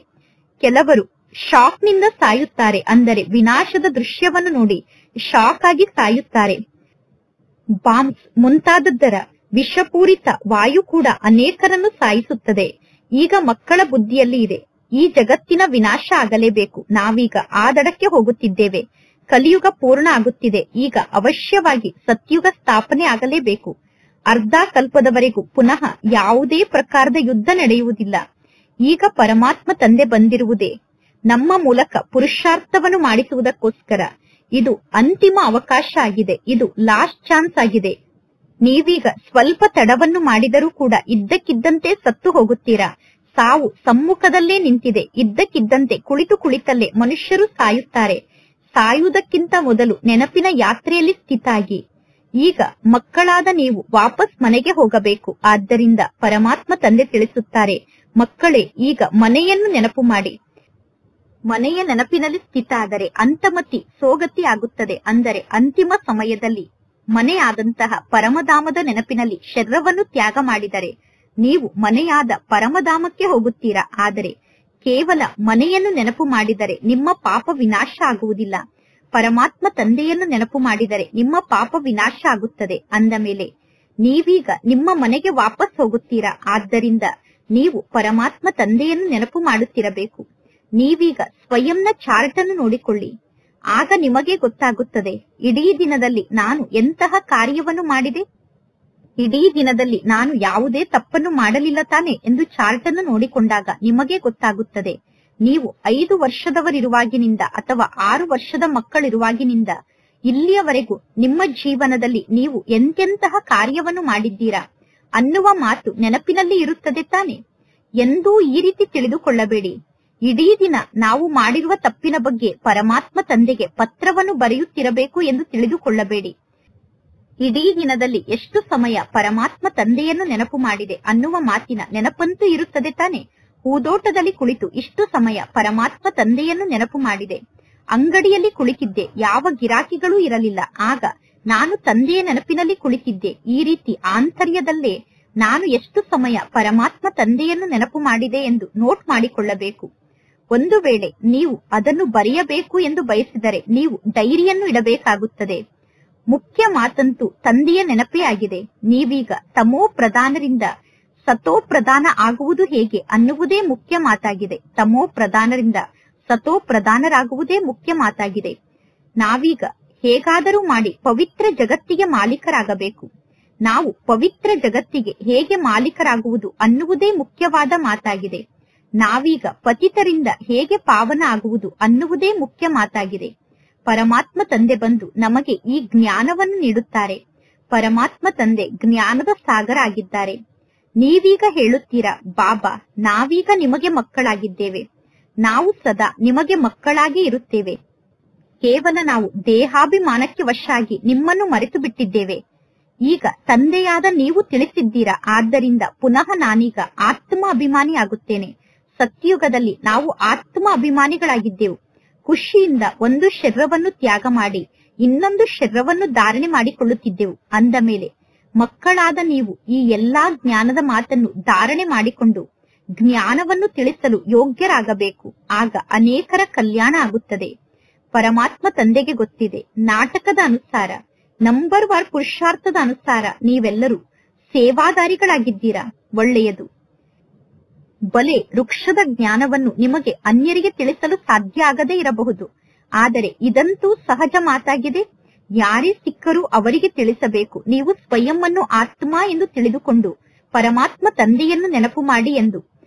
ಕೆಲವರು ಶಾಕ್ ನಿಂದ ಸಾಯುತ್ತಾರೆ. ಅಂದರೆ ವಿನಾಶದ ದೃಶ್ಯವನ್ನು ನೋಡಿ ಶಾಕ್ ಆಗಿ ಸಾಯುತ್ತಾರೆ. ಬಾಂಬ್ಸ್ ಮುಂತಾದದ್ದರ ವಿಷಪೂರಿತ ವಾಯು ಕೂಡ ಅನೇಕರನ್ನು ಸಾಯಿಸುತ್ತದೆ. ಈಗ ಮಕ್ಕಳ ಬುದ್ಧಿಯಲ್ಲಿ ಇದೆ, ಈ ಜಗತ್ತಿನ ವಿನಾಶ ಆಗಲೇಬೇಕು. ನಾವೀಗ ಆ ದಡಕ್ಕೆ ಹೋಗುತ್ತಿದ್ದೇವೆ. ಕಲಿಯುಗ ಪೂರ್ಣ ಆಗುತ್ತಿದೆ. ಈಗ ಅವಶ್ಯವಾಗಿ ಸತ್ಯುಗ ಸ್ಥಾಪನೆ ಆಗಲೇಬೇಕು. ಅರ್ಧ ಕಲ್ಪದವರೆಗೂ ಪುನಃ ಯಾವುದೇ ಪ್ರಕಾರದ ಯುದ್ಧ ನಡೆಯುವುದಿಲ್ಲ. ಈಗ ಪರಮಾತ್ಮ ತಂದೆ ಬಂದಿರುವುದೇ ನಮ್ಮ ಮೂಲಕ ಪುರುಷಾರ್ಥವನ್ನು ಮಾಡಿಸುವುದಕ್ಕೋಸ್ಕರ. ಇದು ಅಂತಿಮ ಅವಕಾಶ ಆಗಿದೆ. ಇದು ಲಾಸ್ಟ್ ಚಾನ್ಸ್ ಆಗಿದೆ. ನೀವೀಗ ಸ್ವಲ್ಪ ತಡವನ್ನು ಮಾಡಿದರೂ ಕೂಡ ಇದ್ದಕ್ಕಿದ್ದಂತೆ ಸತ್ತು ಹೋಗುತ್ತೀರಾ. ಸಾವು ಸಮ್ಮುಖದಲ್ಲೇ ನಿಂತಿದೆ. ಇದ್ದಕ್ಕಿದ್ದಂತೆ ಕುಳಿತಲ್ಲೇ ಮನುಷ್ಯರು ಸಾಯುತ್ತಾರೆ. ಸಾಯುವುದಕ್ಕಿಂತ ಮೊದಲು ನೆನಪಿನ ಯಾತ್ರೆಯಲ್ಲಿ ಸ್ಥಿತಾಗಿ. ಈಗ ಮಕ್ಕಳಾದ ನೀವು ವಾಪಸ್ ಮನೆಗೆ ಹೋಗಬೇಕು. ಆದ್ದರಿಂದ ಪರಮಾತ್ಮ ತಂದೆ ತಿಳಿಸುತ್ತಾರೆ, ಮಕ್ಕಳೇ ಈಗ ಮನೆಯನ್ನು ನೆನಪು ಮಾಡಿ. ಮನೆಯ ನೆನಪಿನಲ್ಲಿ ಸ್ಥಿತ ಆದರೆ ಅಂತಮತಿ ಸೋಗತಿ ಆಗುತ್ತದೆ. ಅಂದರೆ ಅಂತಿಮ ಸಮಯದಲ್ಲಿ ಮನೆಯಾದಂತಹ ಪರಮಧಾಮದ ನೆನಪಿನಲ್ಲಿ ಶರೀರವನ್ನು ತ್ಯಾಗ ಮಾಡಿದರೆ ನೀವು ಮನೆಯಾದ ಪರಮಧಾಮಕ್ಕೆ ಹೋಗುತ್ತೀರಾ. ಆದರೆ ಕೇವಲ ಮನೆಯನ್ನು ನೆನಪು ಮಾಡಿದರೆ ನಿಮ್ಮ ಪಾಪ ವಿನಾಶ ಆಗುವುದಿಲ್ಲ. ಪರಮಾತ್ಮ ತಂದೆಯನ್ನು ನೆನಪು ಮಾಡಿದರೆ ನಿಮ್ಮ ಪಾಪ ವಿನಾಶ ಆಗುತ್ತದೆ. ಅಂದ ಮೇಲೆ ನೀವೀಗ ನಿಮ್ಮ ಮನೆಗೆ ವಾಪಸ್ ಹೋಗುತ್ತೀರಾ. ಆದ್ದರಿಂದ ನೀವು ಪರಮಾತ್ಮ ತಂದೆಯನ್ನು ನೆನಪು ಮಾಡುತ್ತಿರಬೇಕು. ನೀವೀಗ ಸ್ವಯಂನ ಚಾರ್ಟ್ ಅನ್ನು ನೋಡಿಕೊಳ್ಳಿ. ಆಗ ನಿಮಗೆ ಗೊತ್ತಾಗುತ್ತದೆ, ಇಡೀ ದಿನದಲ್ಲಿ ನಾನು ಎಂತಹ ಕಾರ್ಯವನ್ನು ಮಾಡಿದೆ, ಇಡೀ ದಿನದಲ್ಲಿ ನಾನು ಯಾವುದೇ ತಪ್ಪನ್ನು ಮಾಡಲಿಲ್ಲ ತಾನೆ ಎಂದು ಚಾರ್ಟ್ ಅನ್ನು ನೋಡಿಕೊಂಡಾಗ ನಿಮಗೆ ಗೊತ್ತಾಗುತ್ತದೆ. ನೀವು 5 ವರ್ಷದವರಿರುವಾಗಿನಿಂದ ಅಥವಾ 6 ವರ್ಷದ ಮಕ್ಕಳಿರುವಾಗಿನಿಂದ ಇಲ್ಲಿಯವರೆಗೂ ನಿಮ್ಮ ಜೀವನದಲ್ಲಿ ನೀವು ಎಂತೆಂತಹ ಕಾರ್ಯವನ್ನು ಮಾಡಿದ್ದೀರಾ ಅನ್ನುವ ಮಾತು ನೆನಪಿನಲ್ಲಿ ಇರುತ್ತದೆ ತಾನೆ. ಎಂದೂ ಈ ರೀತಿ ತಿಳಿದುಕೊಳ್ಳಬೇಡಿ. ಇಡೀ ದಿನ ನಾವು ಮಾಡಿರುವ ತಪ್ಪಿನ ಬಗ್ಗೆ ಪರಮಾತ್ಮ ತಂದೆಗೆ ಪತ್ರವನ್ನು ಬರೆಯುತ್ತಿರಬೇಕು ಎಂದು ತಿಳಿದುಕೊಳ್ಳಬೇಡಿ. ಇಡೀ ದಿನದಲ್ಲಿ ಎಷ್ಟು ಸಮಯ ಪರಮಾತ್ಮ ತಂದೆಯನ್ನು ನೆನಪು ಮಾಡಿದೆ ಅನ್ನುವ ಮಾತಿನ ನೆನಪಂತೂ ಇರುತ್ತದೆ ತಾನೆ. ಹೂದೋಟದಲ್ಲಿ ಕುಳಿತು ಇಷ್ಟು ಸಮಯ ಪರಮಾತ್ಮ ತಂದೆಯನ್ನು ನೆನಪು ಮಾಡಿದೆ. ಅಂಗಡಿಯಲ್ಲಿ ಕುಳಿತಿದ್ದೆ, ಯಾವ ಗಿರಾಕಿಗಳೂ ಇರಲಿಲ್ಲ, ಆಗ ನಾನು ತಂದೆಯ ನೆನಪಿನಲ್ಲಿ ಕುಳಿತಿದ್ದೆ. ಈ ರೀತಿ ಆಂತರ್ಯದಲ್ಲೇ ನಾನು ಎಷ್ಟು ಸಮಯ ಪರಮಾತ್ಮ ತಂದೆಯನ್ನು ನೆನಪು ಮಾಡಿದೆ ಎಂದು ನೋಟ್ ಮಾಡಿಕೊಳ್ಳಬೇಕು. ಒಂದು ವೇಳೆ ನೀವು ಅದನ್ನು ಬರೆಯಬೇಕು ಎಂದು ಬಯಸಿದರೆ ನೀವು ಡೈರಿಯನ್ನು ಇಡಬೇಕಾಗುತ್ತದೆ. ಮುಖ್ಯ ಮಾತಂತೂ ತಂದೆಯ ನೆನಪೇ ಆಗಿದೆ. ನೀವೀಗ ತಮೋ ಪ್ರಧಾನರಿಂದ ಸತೋ ಪ್ರಧಾನ ಆಗುವುದು ಹೇಗೆ ಅನ್ನುವುದೇ ಮುಖ್ಯ ಮಾತಾಗಿದೆ. ತಮೋ ಪ್ರಧಾನರಿಂದ ಸತೋ ಪ್ರಧಾನರಾಗುವುದೇ ಮುಖ್ಯ ಮಾತಾಗಿದೆ. ನಾವೀಗ ಹೇಗಾದರೂ ಮಾಡಿ ಪವಿತ್ರ ಜಗತ್ತಿಗೆ ಮಾಲೀಕರಾಗಬೇಕು. ನಾವು ಪವಿತ್ರ ಜಗತ್ತಿಗೆ ಹೇಗೆ ಮಾಲೀಕರಾಗುವುದು ಅನ್ನುವುದೇ ಮುಖ್ಯವಾದ ಮಾತಾಗಿದೆ. ನಾವೀಗ ಪತಿತರಿಂದ ಹೇಗೆ ಪಾವನ ಆಗುವುದು ಅನ್ನುವುದೇ ಮುಖ್ಯ ಮಾತಾಗಿದೆ. ಪರಮಾತ್ಮ ತಂದೆ ಬಂದು ನಮಗೆ ಈ ಜ್ಞಾನವನ್ನು ನೀಡುತ್ತಾರೆ. ಪರಮಾತ್ಮ ತಂದೆ ಜ್ಞಾನದ ಸಾಗರ ಆಗಿದ್ದಾರೆ. ನೀವೀಗ ಹೇಳುತ್ತೀರಾ, ಬಾಬಾ ನಾವೀಗ ನಿಮಗೆ ಮಕ್ಕಳಾಗಿದ್ದೇವೆ, ನಾವು ಸದಾ ನಿಮಗೆ ಮಕ್ಕಳಾಗಿ ಇರುತ್ತೇವೆ. ಕೇವಲ ನಾವು ದೇಹಾಭಿಮಾನಕ್ಕೆ ವಶಾಗಿ ನಿಮ್ಮನ್ನು ಮರೆತು ಬಿಟ್ಟಿದ್ದೇವೆ. ಈಗ ತಂದೆಯಾದ ನೀವು ತಿಳಿಸಿದ್ದೀರಾ, ಆದ್ದರಿಂದ ಪುನಃ ನಾನೀಗ ಆತ್ಮ ಅಭಿಮಾನಿ ಆಗುತ್ತೇನೆ. ಸತ್ಯಯುಗದಲ್ಲಿ ನಾವು ಆತ್ಮ ಅಭಿಮಾನಿಗಳಾಗಿದ್ದೆವು. ಖುಷಿಯಿಂದ ಒಂದು ಶರೀರವನ್ನು ತ್ಯಾಗ ಮಾಡಿ ಇನ್ನೊಂದು ಶರೀರವನ್ನು ಧಾರಣೆ ಮಾಡಿಕೊಳ್ಳುತ್ತಿದ್ದೆವು. ಅಂದ ಮೇಲೆ ಮಕ್ಕಳಾದ ನೀವು ಈ ಎಲ್ಲಾ ಜ್ಞಾನದ ಮಾತನ್ನು ಧಾರಣೆ ಮಾಡಿಕೊಂಡು ಜ್ಞಾನವನ್ನು ತಿಳಿಸಲು ಯೋಗ್ಯರಾಗಬೇಕು. ಆಗ ಅನೇಕರ ಕಲ್ಯಾಣ ಆಗುತ್ತದೆ. ಪರಮಾತ್ಮ ತಂದೆಗೆ ಗೊತ್ತಿದೆ, ನಾಟಕದ ಅನುಸಾರ, ನಂಬರ್ ವಾರ್ ಪುರುಷಾರ್ಥದ ಅನುಸಾರ ನೀವೆಲ್ಲರೂ ಸೇವಾದಾರಿಗಳಾಗಿದ್ದೀರಾ. ಒಳ್ಳೆಯದು. ಬಲೆ ವೃಕ್ಷದ ಜ್ಞಾನವನ್ನು ನಿಮಗೆ ಅನ್ಯರಿಗೆ ತಿಳಿಸಲು ಸಾಧ್ಯ ಆಗದೇ ಇರಬಹುದು, ಆದರೆ ಇದಂತೂ ಸಹಜ ಮಾತಾಗಿದೆ. ಯಾರೇ ಸಿಕ್ಕರೂ ಅವರಿಗೆ ತಿಳಿಸಬೇಕು, ನೀವು ಸ್ವಯಂವನ್ನು ಆತ್ಮ ಎಂದು ತಿಳಿದುಕೊಂಡು ಪರಮಾತ್ಮ ತಂದೆಯನ್ನು ನೆನಪು ಮಾಡಿ ಎಂದು.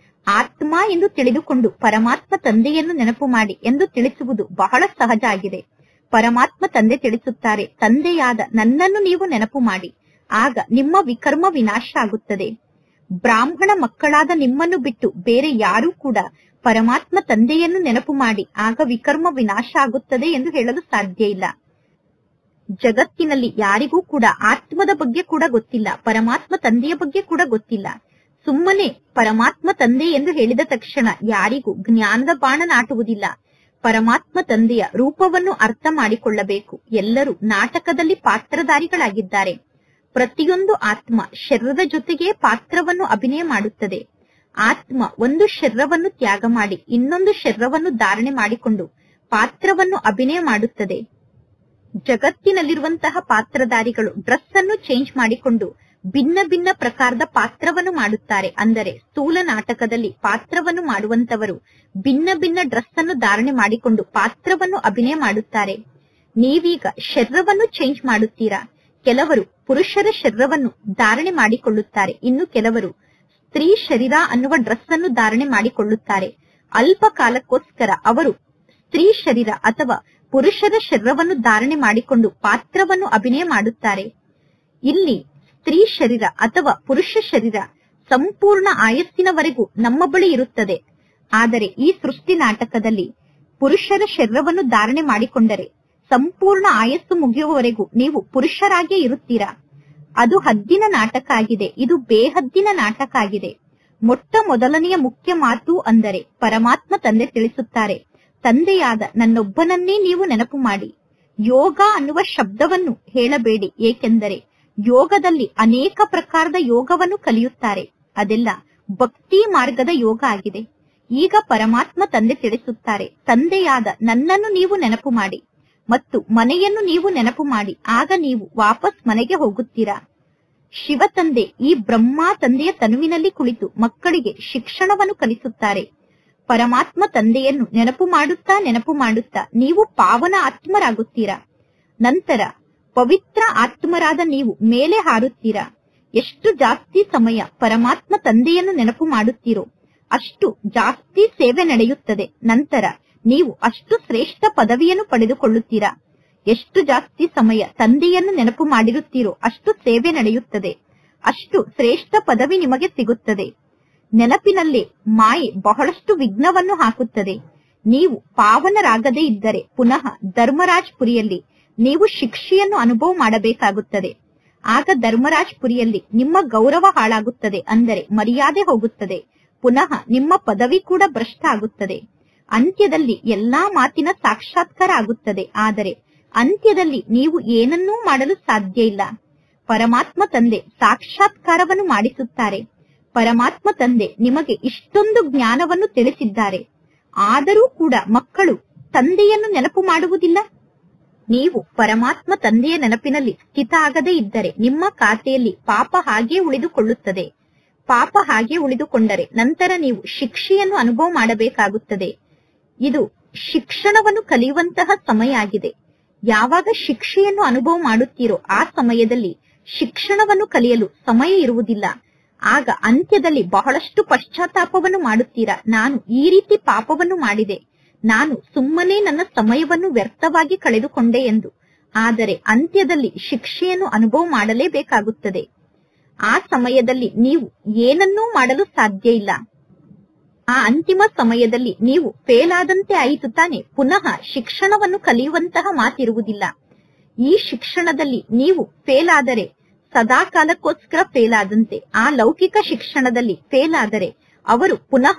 ಆತ್ಮ ಎಂದು ತಿಳಿದುಕೊಂಡು ಪರಮಾತ್ಮ ತಂದೆಯನ್ನು ನೆನಪು ಮಾಡಿ ಎಂದು ತಿಳಿಸುವುದು ಬಹಳ ಸಹಜ ಆಗಿದೆ. ಪರಮಾತ್ಮ ತಂದೆ ತಿಳಿಸುತ್ತಾರೆ, ತಂದೆಯಾದ ನನ್ನನ್ನು ನೀವು ನೆನಪು ಮಾಡಿ, ಆಗ ನಿಮ್ಮ ವಿಕರ್ಮ ವಿನಾಶ ಆಗುತ್ತದೆ. ಬ್ರಾಹ್ಮಣ ಮಕ್ಕಳಾದ ನಿಮ್ಮನ್ನು ಬಿಟ್ಟು ಬೇರೆ ಯಾರೂ ಕೂಡ ಪರಮಾತ್ಮ ತಂದೆಯನ್ನು ನೆನಪು ಮಾಡಿ ಆಗ ವಿಕರ್ಮ ವಿನಾಶ ಆಗುತ್ತದೆ ಎಂದು ಹೇಳಲು ಸಾಧ್ಯ ಇಲ್ಲ. ಜಗತ್ತಿನಲ್ಲಿ ಯಾರಿಗೂ ಕೂಡ ಆತ್ಮದ ಬಗ್ಗೆ ಕೂಡ ಗೊತ್ತಿಲ್ಲ, ಪರಮಾತ್ಮ ತಂದೆಯ ಬಗ್ಗೆ ಕೂಡ ಗೊತ್ತಿಲ್ಲ. ಸುಮ್ಮನೆ ಪರಮಾತ್ಮ ತಂದೆ ಎಂದು ಹೇಳಿದ ತಕ್ಷಣ ಯಾರಿಗೂ ಜ್ಞಾನದ ಬಾಣ ನಾಟುವುದಿಲ್ಲ. ಪರಮಾತ್ಮ ತಂದೆಯ ರೂಪವನ್ನು ಅರ್ಥ ಮಾಡಿಕೊಳ್ಳಬೇಕು. ಎಲ್ಲರೂ ನಾಟಕದಲ್ಲಿ ಪಾತ್ರಧಾರಿಗಳಾಗಿದ್ದಾರೆ. ಪ್ರತಿಯೊಂದು ಆತ್ಮ ಶರೀರದ ಜೊತೆಗೆ ಪಾತ್ರವನ್ನು ಅಭಿನಯ ಮಾಡುತ್ತದೆ. ಆತ್ಮ ಒಂದು ಶರೀರವನ್ನು ತ್ಯಾಗ ಮಾಡಿ ಇನ್ನೊಂದು ಶರೀರವನ್ನು ಧಾರಣೆ ಮಾಡಿಕೊಂಡು ಪಾತ್ರವನ್ನು ಅಭಿನಯ ಮಾಡುತ್ತದೆ. ಜಗತ್ತಿನಲ್ಲಿರುವಂತಹ ಪಾತ್ರಧಾರಿಗಳು ಡ್ರೆಸ್ ಅನ್ನು ಚೇಂಜ್ ಮಾಡಿಕೊಂಡು ಭಿನ್ನ ಭಿನ್ನ ಪ್ರಕಾರದ ಪಾತ್ರವನ್ನು ಮಾಡುತ್ತಾರೆ. ಅಂದರೆ ಸ್ಥೂಲ ನಾಟಕದಲ್ಲಿ ಪಾತ್ರವನ್ನು ಮಾಡುವಂತವರು ಭಿನ್ನ ಭಿನ್ನ ಡ್ರೆಸ್ ಅನ್ನು ಧಾರಣೆ ಮಾಡಿಕೊಂಡು ಪಾತ್ರವನ್ನು ಅಭಿನಯ ಮಾಡುತ್ತಾರೆ. ನೀವೀಗ ಶರೀರವನ್ನು ಚೇಂಜ್ ಮಾಡುತ್ತೀರಾ. ಕೆಲವರು ಪುರುಷರ ಶರೀರವನ್ನು ಧಾರಣೆ ಮಾಡಿಕೊಳ್ಳುತ್ತಾರೆ, ಇನ್ನು ಕೆಲವರು ಸ್ತ್ರೀ ಶರೀರ ಅನ್ನುವ ಡ್ರೆಸ್ ಅನ್ನು ಧಾರಣೆ ಮಾಡಿಕೊಳ್ಳುತ್ತಾರೆ. ಅಲ್ಪ ಕಾಲಕ್ಕೋಸ್ಕರ ಅವರು ಸ್ತ್ರೀ ಶರೀರ ಅಥವಾ ಪುರುಷರ ಶರೀರವನ್ನು ಧಾರಣೆ ಮಾಡಿಕೊಂಡು ಪಾತ್ರವನ್ನು ಅಭಿನಯ ಮಾಡುತ್ತಾರೆ. ಇಲ್ಲಿ ಸ್ತ್ರೀ ಶರೀರ ಅಥವಾ ಪುರುಷ ಶರೀರ ಸಂಪೂರ್ಣ ಆಯಸ್ಸಿನವರೆಗೂ ನಮ್ಮ ಬಳಿ ಇರುತ್ತದೆ. ಆದರೆ ಈ ಸೃಷ್ಟಿ ನಾಟಕದಲ್ಲಿ ಪುರುಷರ ಶರೀರವನ್ನು ಧಾರಣೆ ಮಾಡಿಕೊಂಡರೆ ಸಂಪೂರ್ಣ ಆಯಸ್ಸು ಮುಗಿಯುವವರೆಗೂ ನೀವು ಪುರುಷರಾಗೇ ಇರುತ್ತೀರಾ. ಅದು ಹದ್ದಿನ ನಾಟಕ ಆಗಿದೆ, ಇದು ಬೇಹದ್ದಿನ ನಾಟಕ ಆಗಿದೆ. ಮೊಟ್ಟ ಮೊದಲನೆಯ ಮುಖ್ಯ ಮಾತು ಅಂದರೆ ಪರಮಾತ್ಮ ತಂದೆ ತಿಳಿಸುತ್ತಾರೆ, ತಂದೆಯಾದ ನನ್ನೊಬ್ಬನನ್ನೇ ನೀವು ನೆನಪು ಮಾಡಿ. ಯೋಗ ಅನ್ನುವ ಶಬ್ದವನ್ನು ಹೇಳಬೇಡಿ, ಏಕೆಂದರೆ ಯೋಗದಲ್ಲಿ ಅನೇಕ ಪ್ರಕಾರದ ಯೋಗವನ್ನು ಕಲಿಯುತ್ತಾರೆ. ಅದೆಲ್ಲ ಭಕ್ತಿ ಮಾರ್ಗದ ಯೋಗ ಆಗಿದೆ. ಈಗ ಪರಮಾತ್ಮ ತಂದೆ ತಿಳಿಸುತ್ತಾರೆ, ತಂದೆಯಾದ ನನ್ನನ್ನು ನೀವು ನೆನಪು ಮಾಡಿ ಮತ್ತು ಮನೆಯನ್ನು ನೀವು ನೆನಪು ಮಾಡಿ, ಆಗ ನೀವು ವಾಪಸ್ ಮನೆಗೆ ಹೋಗುತ್ತೀರಾ. ಶಿವ ತಂದೆ ಈ ಬ್ರಹ್ಮ ತಂದೆಯ ತನುವಿನಲ್ಲಿ ಕುಳಿತು ಮಕ್ಕಳಿಗೆ ಶಿಕ್ಷಣವನ್ನು ಕಲಿಸುತ್ತಾರೆ. ಪರಮಾತ್ಮ ತಂದೆಯನ್ನು ನೆನಪು ಮಾಡುತ್ತಾ ನೀವು ಪಾವನ ಆತ್ಮರಾಗುತ್ತೀರಾ. ನಂತರ ಪವಿತ್ರ ಆತ್ಮರಾದ ನೀವು ಮೇಲೆ ಹಾರುತ್ತೀರಾ. ಎಷ್ಟು ಜಾಸ್ತಿ ಸಮಯ ಪರಮಾತ್ಮ ತಂದೆಯನ್ನು ನೆನಪು ಮಾಡುತ್ತೀರೋ ಅಷ್ಟು ಜಾಸ್ತಿ ಸೇವೆ ನಡೆಯುತ್ತದೆ. ನಂತರ ನೀವು ಅಷ್ಟು ಶ್ರೇಷ್ಠ ಪದವಿಯನ್ನು ಪಡೆದುಕೊಳ್ಳುತ್ತೀರಾ. ಎಷ್ಟು ಜಾಸ್ತಿ ಸಮಯ ತಂದೆಯನ್ನು ನೆನಪು ಮಾಡಿರುತ್ತೀರೋ ಅಷ್ಟು ಸೇವೆ ನಡೆಯುತ್ತದೆ, ಅಷ್ಟು ಶ್ರೇಷ್ಠ ಪದವಿ ನಿಮಗೆ ಸಿಗುತ್ತದೆ. ನೆನಪಿನಲ್ಲಿ ಮಾಯೆ ಬಹಳಷ್ಟು ವಿಘ್ನವನ್ನು ಹಾಕುತ್ತದೆ. ನೀವು ಪಾವನರಾಗದೇ ಇದ್ದರೆ ಪುನಃ ಧರ್ಮರಾಜ್ಪುರಿಯಲ್ಲಿ ನೀವು ಶಿಕ್ಷೆಯನ್ನು ಅನುಭವ ಮಾಡಬೇಕಾಗುತ್ತದೆ. ಆಗ ಧರ್ಮರಾಜ್ಪುರಿಯಲ್ಲಿ ನಿಮ್ಮ ಗೌರವ ಹಾಳಾಗುತ್ತದೆ, ಅಂದರೆ ಮರ್ಯಾದೆ ಹೋಗುತ್ತದೆ. ಪುನಃ ನಿಮ್ಮ ಪದವಿ ಕೂಡ ಭ್ರಷ್ಟ ಆಗುತ್ತದೆ. ಅಂತ್ಯದಲ್ಲಿ ಎಲ್ಲಾ ಮಾತಿನ ಸಾಕ್ಷಾತ್ಕಾರ ಆಗುತ್ತದೆ. ಆದರೆ ಅಂತ್ಯದಲ್ಲಿ ನೀವು ಏನನ್ನೂ ಮಾಡಲು ಸಾಧ್ಯ ಇಲ್ಲ. ಪರಮಾತ್ಮ ತಂದೆ ಸಾಕ್ಷಾತ್ಕಾರವನ್ನು ಮಾಡಿಸುತ್ತಾರೆ. ಪರಮಾತ್ಮ ತಂದೆ ನಿಮಗೆ ಇಷ್ಟೊಂದು ಜ್ಞಾನವನ್ನು ತಿಳಿಸಿದ್ದಾರೆ. ಆದರೂ ಕೂಡ ಮಕ್ಕಳು ತಂದೆಯನ್ನು ನೆನಪು ಮಾಡುವುದಿಲ್ಲ. ನೀವು ಪರಮಾತ್ಮ ತಂದೆಯ ನೆನಪಿನಲ್ಲಿ ಸ್ಥಿತ ಆಗದೇ ಇದ್ದರೆ ನಿಮ್ಮ ಖಾತೆಯಲ್ಲಿ ಪಾಪ ಹಾಗೆ ಉಳಿದುಕೊಳ್ಳುತ್ತದೆ. ಪಾಪ ಹಾಗೆ ಉಳಿದುಕೊಂಡರೆ ನಂತರ ನೀವು ಶಿಕ್ಷೆಯನ್ನು ಅನುಭವ ಮಾಡಬೇಕಾಗುತ್ತದೆ. ಇದು ಶಿಕ್ಷಣವನ್ನು ಕಲಿಯುವಂತಹ ಸಮಯ ಆಗಿದೆ. ಯಾವಾಗ ಶಿಕ್ಷೆಯನ್ನು ಅನುಭವ ಮಾಡುತ್ತೀರೋ ಆ ಸಮಯದಲ್ಲಿ ಶಿಕ್ಷಣವನ್ನು ಕಲಿಯಲು ಸಮಯ ಇರುವುದಿಲ್ಲ. ಆಗ ಅಂತ್ಯದಲ್ಲಿ ಬಹಳಷ್ಟು ಪಶ್ಚಾತ್ತಾಪವನ್ನು ಮಾಡುತ್ತೀರಾ. ನಾನು ಈ ರೀತಿ ಪಾಪವನ್ನು ಮಾಡಿದೆ, ನಾನು ಸುಮ್ಮನೆ ನನ್ನ ಸಮಯವನ್ನು ವ್ಯರ್ಥವಾಗಿ ಕಳೆದುಕೊಂಡೆ ಎಂದು. ಆದರೆ ಅಂತ್ಯದಲ್ಲಿ ಶಿಕ್ಷೆಯನ್ನು ಅನುಭವ ಮಾಡಲೇಬೇಕಾಗುತ್ತದೆ. ಆ ಸಮಯದಲ್ಲಿ ನೀವು ಏನನ್ನೂ ಮಾಡಲು ಸಾಧ್ಯ ಇಲ್ಲ. ಆ ಅಂತಿಮ ಸಮಯದಲ್ಲಿ ನೀವು ಫೇಲ್ ಆದಂತೆ ಆಯಿತು ತಾನೆ. ಪುನಃ ಶಿಕ್ಷಣವನ್ನು ಕಲಿಯುವಂತಹ ಮಾತಿರುವುದಿಲ್ಲ. ಈ ಶಿಕ್ಷಣದಲ್ಲಿ ನೀವು ಫೇಲ್ ಆದರೆ ಸದಾ ಕಾಲಕ್ಕೋಸ್ಕರ ಫೇಲ್ ಆದಂತೆ. ಆ ಲೌಕಿಕ ಶಿಕ್ಷಣದಲ್ಲಿ ಫೇಲ್ ಆದರೆ ಅವರು ಪುನಃ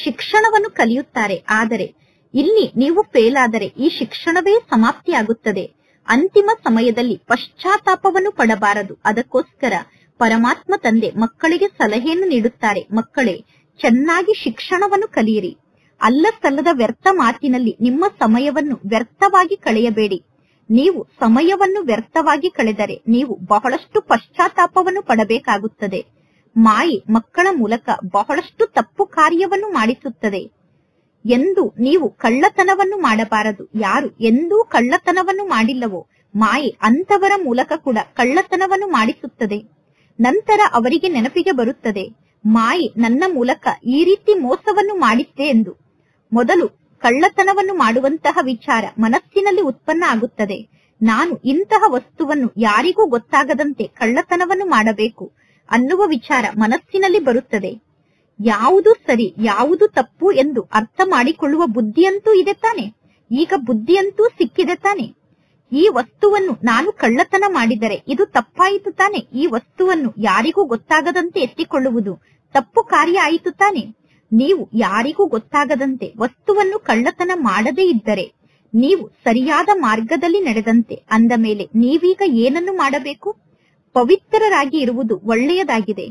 ಶಿಕ್ಷಣವನ್ನು ಕಲಿಯುತ್ತಾರೆ. ಆದರೆ ಇಲ್ಲಿ ನೀವು ಫೇಲ್ ಆದರೆ ಈ ಶಿಕ್ಷಣವೇ ಸಮಾಪ್ತಿಯಾಗುತ್ತದೆ. ಅಂತಿಮ ಸಮಯದಲ್ಲಿ ಪಶ್ಚಾತ್ತಾಪವನ್ನು ಪಡಬಾರದು. ಅದಕ್ಕೋಸ್ಕರ ಪರಮಾತ್ಮ ತಂದೆ ಮಕ್ಕಳಿಗೆ ಸಲಹೆಯನ್ನು ನೀಡುತ್ತಾರೆ. ಮಕ್ಕಳೇ, ಚೆನ್ನಾಗಿ ಶಿಕ್ಷಣವನ್ನು ಕಲಿಯಿರಿ. ಅಲ್ಲ ಸಲ್ಲದ ವ್ಯರ್ಥ ಮಾತಿನಲ್ಲಿ ನಿಮ್ಮ ಸಮಯವನ್ನು ವ್ಯರ್ಥವಾಗಿ ಕಳೆಯಬೇಡಿ. ನೀವು ಸಮಯವನ್ನು ವ್ಯರ್ಥವಾಗಿ ಕಳೆದರೆ ನೀವು ಬಹಳಷ್ಟು ಪಶ್ಚಾತ್ತಾಪವನ್ನು ಪಡಬೇಕಾಗುತ್ತದೆ. ಮಾಯೆ ಮಕ್ಕಳ ಮೂಲಕ ಬಹಳಷ್ಟು ತಪ್ಪು ಕಾರ್ಯವನ್ನು ಮಾಡಿಸುತ್ತದೆ. ಎಂದು ನೀವು ಕಳ್ಳತನವನ್ನು ಮಾಡಬಾರದು. ಯಾರು ಎಂದೂ ಕಳ್ಳತನವನ್ನು ಮಾಡಿಲ್ಲವೋ ಮಾಯೆ ಅಂತವರ ಮೂಲಕ ಕೂಡ ಕಳ್ಳತನವನ್ನು ಮಾಡಿಸುತ್ತದೆ. ನಂತರ ಅವರಿಗೆ ನೆನಪಿಗೆ ಬರುತ್ತದೆ, ಮಾಯೆ ನನ್ನ ಮೂಲಕ ಈ ರೀತಿ ಮೋಸವನ್ನು ಮಾಡಿದ್ದೆ ಎಂದು. ಮೊದಲು ಕಳ್ಳತನವನ್ನು ಮಾಡುವಂತಹ ವಿಚಾರ ಮನಸ್ಸಿನಲ್ಲಿ ಉತ್ಪನ್ನ ಆಗುತ್ತದೆ. ನಾನು ಇಂತಹ ವಸ್ತುವನ್ನು ಯಾರಿಗೂ ಗೊತ್ತಾಗದಂತೆ ಕಳ್ಳತನವನ್ನು ಮಾಡಬೇಕು ಅನ್ನುವ ವಿಚಾರ ಮನಸ್ಸಿನಲ್ಲಿ ಬರುತ್ತದೆ. ಯಾವುದು ಸರಿ ಯಾವುದು ತಪ್ಪು ಎಂದು ಅರ್ಥ ಮಾಡಿಕೊಳ್ಳುವ ಬುದ್ಧಿಯಂತೂ ಇದೆ ತಾನೆ. ಈಗ ಬುದ್ಧಿಯಂತೂ ಸಿಕ್ಕಿದೆ ತಾನೆ. ಈ ವಸ್ತುವನ್ನು ನಾನು ಕಳ್ಳತನ ಮಾಡಿದರೆ ಇದು ತಪ್ಪಾಯಿತು ತಾನೆ. ಈ ವಸ್ತುವನ್ನು ಯಾರಿಗೂ ಗೊತ್ತಾಗದಂತೆ ಎತ್ತಿಕೊಳ್ಳುವುದು ತಪ್ಪು ಕಾರ್ಯ ಆಯಿತು ತಾನೆ. ನೀವು ಯಾರಿಗೂ ಗೊತ್ತಾಗದಂತೆ ವಸ್ತುವನ್ನು ಕಳ್ಳತನ ಮಾಡದೇ ಇದ್ದರೆ ನೀವು ಸರಿಯಾದ ಮಾರ್ಗದಲ್ಲಿ ನಡೆದಂತೆ. ಅಂದ ಮೇಲೆ ನೀವೀಗ ಏನನ್ನು ಮಾಡಬೇಕು? ಪವಿತ್ರರಾಗಿ ಇರುವುದು ಒಳ್ಳೆಯದಾಗಿದೆ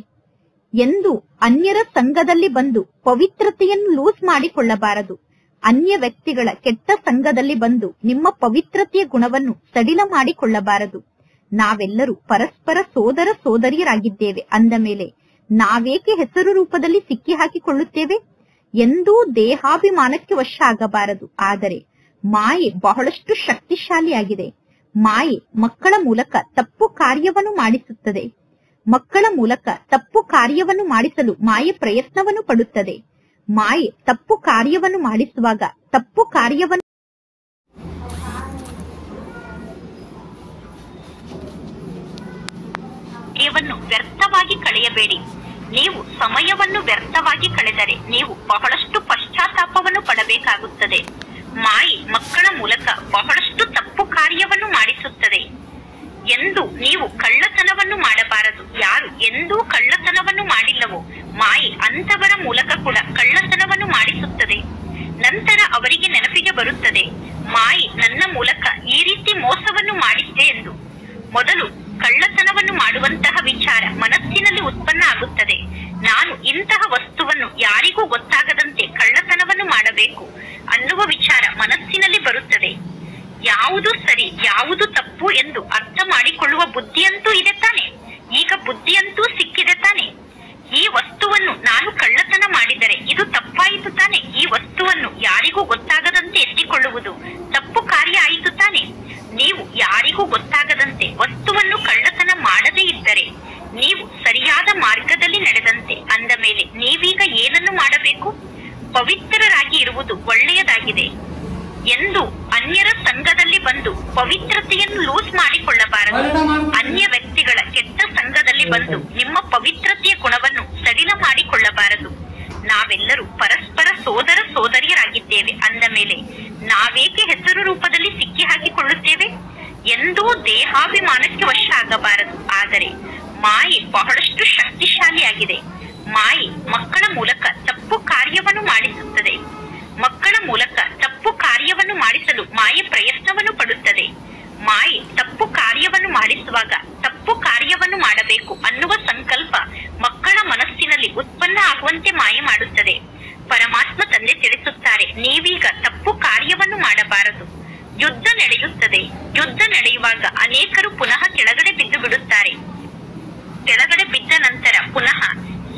ಎಂದು ಅನ್ಯರ ಸಂಘದಲ್ಲಿ ಬಂದು ಪವಿತ್ರತೆಯನ್ನು ಲೂಸ್ ಮಾಡಿಕೊಳ್ಳಬಾರದು. ಅನ್ಯ ವ್ಯಕ್ತಿಗಳ ಕೆಟ್ಟ ಸಂಘದಲ್ಲಿ ಬಂದು ನಿಮ್ಮ ಪವಿತ್ರತೆಯ ಗುಣವನ್ನು ಸಡಿಲ ಮಾಡಿಕೊಳ್ಳಬಾರದು. ನಾವೆಲ್ಲರೂ ಪರಸ್ಪರ ಸೋದರ ಸೋದರಿಯರಾಗಿದ್ದೇವೆ. ಅಂದ ಮೇಲೆ ನಾವೇಕೆ ಹೆಸರು ರೂಪದಲ್ಲಿ ಸಿಕ್ಕಿ ಹಾಕಿಕೊಳ್ಳುತ್ತೇವೆ? ಎಂದೂ ದೇಹಾಭಿಮಾನಕ್ಕೆ ವಶ ಆಗಬಾರದು. ಆದರೆ ಮಾಯೆ ಬಹಳಷ್ಟು ಶಕ್ತಿಶಾಲಿಯಾಗಿದೆ. ಮಾಯೆ ಮಕ್ಕಳ ಮೂಲಕ ತಪ್ಪು ಕಾರ್ಯವನ್ನು ಮಾಡಿಸುತ್ತದೆ. ಮಕ್ಕಳ ಮೂಲಕ ತಪ್ಪು ಕಾರ್ಯವನ್ನು ಮಾಡಿಸಲು ಮಾಯೆ ಪ್ರಯತ್ನವನ್ನು ಪಡುತ್ತದೆ. ಮಾಯೆ ತಪ್ಪು ಕಾರ್ಯವನ್ನು ಮಾಡಿಸುವಾಗ ತಪ್ಪು ಕಾರ್ಯವನ್ನು ವ್ಯರ್ಥವಾಗಿ ಕಳೆಯಬೇಡಿ. ನೀವು ಸಮಯವನ್ನು ವ್ಯರ್ಥವಾಗಿ ಕಳೆದರೆ ನೀವು ಬಹಳಷ್ಟು ಪಶ್ಚಾತ್ತಾಪವನ್ನು ಪಡಬೇಕಾಗುತ್ತದೆ. ಮಾಯೆ ಮಕ್ಕಳ ಮೂಲಕ ಬಹಳಷ್ಟು ತಪ್ಪು ಕಾರ್ಯವನ್ನು ಮಾಡಿಸುತ್ತದೆ. ಎಂದು ನೀವು ಕಳ್ಳತನವನ್ನು ಮಾಡಬಾರದು. ಯಾರು ಎಂದೂ ಕಳ್ಳತನವನ್ನು ಮಾಡಿಲ್ಲವೋ ಮಾಯೆ ಅಂತವರ ಮೂಲಕ ಕೂಡ ಕಳ್ಳತನವನ್ನು ಮಾಡಿಸುತ್ತದೆ. ನಂತರ ಅವರಿಗೆ ನೆನಪಿಗೆ ಬರುತ್ತದೆ, ಮಾಯೆ ನನ್ನ ಮೂಲಕ ಈ ರೀತಿ ಮೋಸವನ್ನು ಮಾಡಿದ್ದೆ ಎಂದು. ಮೊದಲು ಕಳ್ಳತನವನ್ನು ಮಾಡುವಂತಹ ವಿಚಾರ ಮನಸ್ಸಿನಲ್ಲಿ ಉತ್ಪನ್ನ ಆಗುತ್ತದೆ. ನಾನು ಇಂತಹ ವಸ್ತುವನ್ನು ಯಾರಿಗೂ ಗೊತ್ತಾಗದಂತೆ ಕಳ್ಳತನವನ್ನು ಮಾಡಬೇಕು ಅನ್ನುವ ವಿಚಾರ ಮನಸ್ಸಿನಲ್ಲಿ ಬರುತ್ತದೆ. ಯಾವುದು ಸರಿ ಯಾವುದು ತಪ್ಪು ಎಂದು ಅರ್ಥ ಮಾಡಿಕೊಳ್ಳುವ ಬುದ್ಧಿಯಂತೂ ಇದೆ ತಾನೆ. ಈಗ ಬುದ್ಧಿಯಂತೂ ಸಿಕ್ಕಿದೆ ತಾನೆ. ಈ ವಸ್ತುವನ್ನು ನಾನು ಕಳ್ಳತನ ಮಾಡಿದರೆ ಇದು ತಪ್ಪಾಯಿತು ತಾನೆ. ಈ ವಸ್ತುವನ್ನು ಯಾರಿಗೂ ಗೊತ್ತಾಗದಂತೆ ಎತ್ತಿಕೊಳ್ಳುವುದು ತಪ್ಪು ಕಾರ್ಯ ಆಯಿತು ತಾನೆ. ನೀವು ಯಾರಿಗೂ ಗೊತ್ತಾಗದಂತೆ ವಸ್ತುವನ್ನು ಕಳ್ಳತನ ಮಾಡದೇ ಇದ್ದರೆ ನೀವು ಸರಿಯಾದ ಮಾರ್ಗದಲ್ಲಿ ನಡೆದಂತೆ. ಅಂದ ಮೇಲೆ ನೀವೀಗ ಏನನ್ನು ಮಾಡಬೇಕು? ಪವಿತ್ರರಾಗಿ ಇರುವುದು ಒಳ್ಳೆಯದಾಗಿದೆ ಎಂದು ಅನ್ಯರ ಸಂಘದಲ್ಲಿ ಬಂದು ಪವಿತ್ರತೆಯನ್ನು ಲೂಸ್ ಮಾಡಿಕೊಳ್ಳಬಾರದು. ಅನ್ಯ ವ್ಯಕ್ತಿಗಳ ಕೆಟ್ಟ ಸಂಘದಲ್ಲಿ ಬಂದು ನಿಮ್ಮ ಪವಿತ್ರತೆಯ ಗುಣವನ್ನು ಸಡಿಲ ಮಾಡಿಕೊಳ್ಳಬಾರದು. ನಾವೇಕೆ ಹೆಸರು ರೂಪದಲ್ಲಿ ಸಿಕ್ಕಿ ಹಾಕಿಕೊಳ್ಳುತ್ತೇವೆ? ಎಂದೂ ದೇಹಾಭಿಮಾನಕ್ಕೆ ವಶ ಆಗಬಾರದು. ಆದರೆ ಮಾಯೆ ಬಹಳಷ್ಟು ಶಕ್ತಿಶಾಲಿಯಾಗಿದೆ. ಮಾಯೆ ಮಕ್ಕಳ ಮೂಲಕ ತಪ್ಪು ಕಾರ್ಯವನ್ನು ಮಾಡಿಸುತ್ತದೆ. ಮಕ್ಕಳ ಮೂಲಕ ತಪ್ಪು ಕಾರ್ಯವನ್ನು ಮಾಡಿಸಲು ಮಾಯೆ ಪ್ರಯತ್ನವನ್ನು ಪಡುತ್ತದೆ. ಮಾಯೆ ತಪ್ಪು ಕಾರ್ಯವನ್ನು ಮಾಡಿಸುವಾಗ ತಪ್ಪು ಕಾರ್ಯವನ್ನು ಮಾಡಬೇಕು ಅನ್ನುವ ಸಂಕಲ್ಪ ಮಕ್ಕಳ ಮನಸ್ಸಿನಲ್ಲಿ ಉತ್ಪನ್ನ ಆಗುವಂತೆ ಮಾಯೆ ಮಾಡುತ್ತದೆ. ಪರಮಾತ್ಮ ತಂದೆ ತಿಳಿಸುತ್ತಾರೆ, ನೀವೀಗ ತಪ್ಪು ಕಾರ್ಯವನ್ನು ಮಾಡಬಾರದು. ಯುದ್ಧ ನಡೆಯುತ್ತದೆ. ಯುದ್ಧ ನಡೆಯುವಾಗ ಅನೇಕರು ಪುನಃ ಕೆಳಗಡೆ ಬಿದ್ದು ಬಿಡುತ್ತಾರೆ. ಕೆಳಗಡೆ ಬಿದ್ದ ನಂತರ ಪುನಃ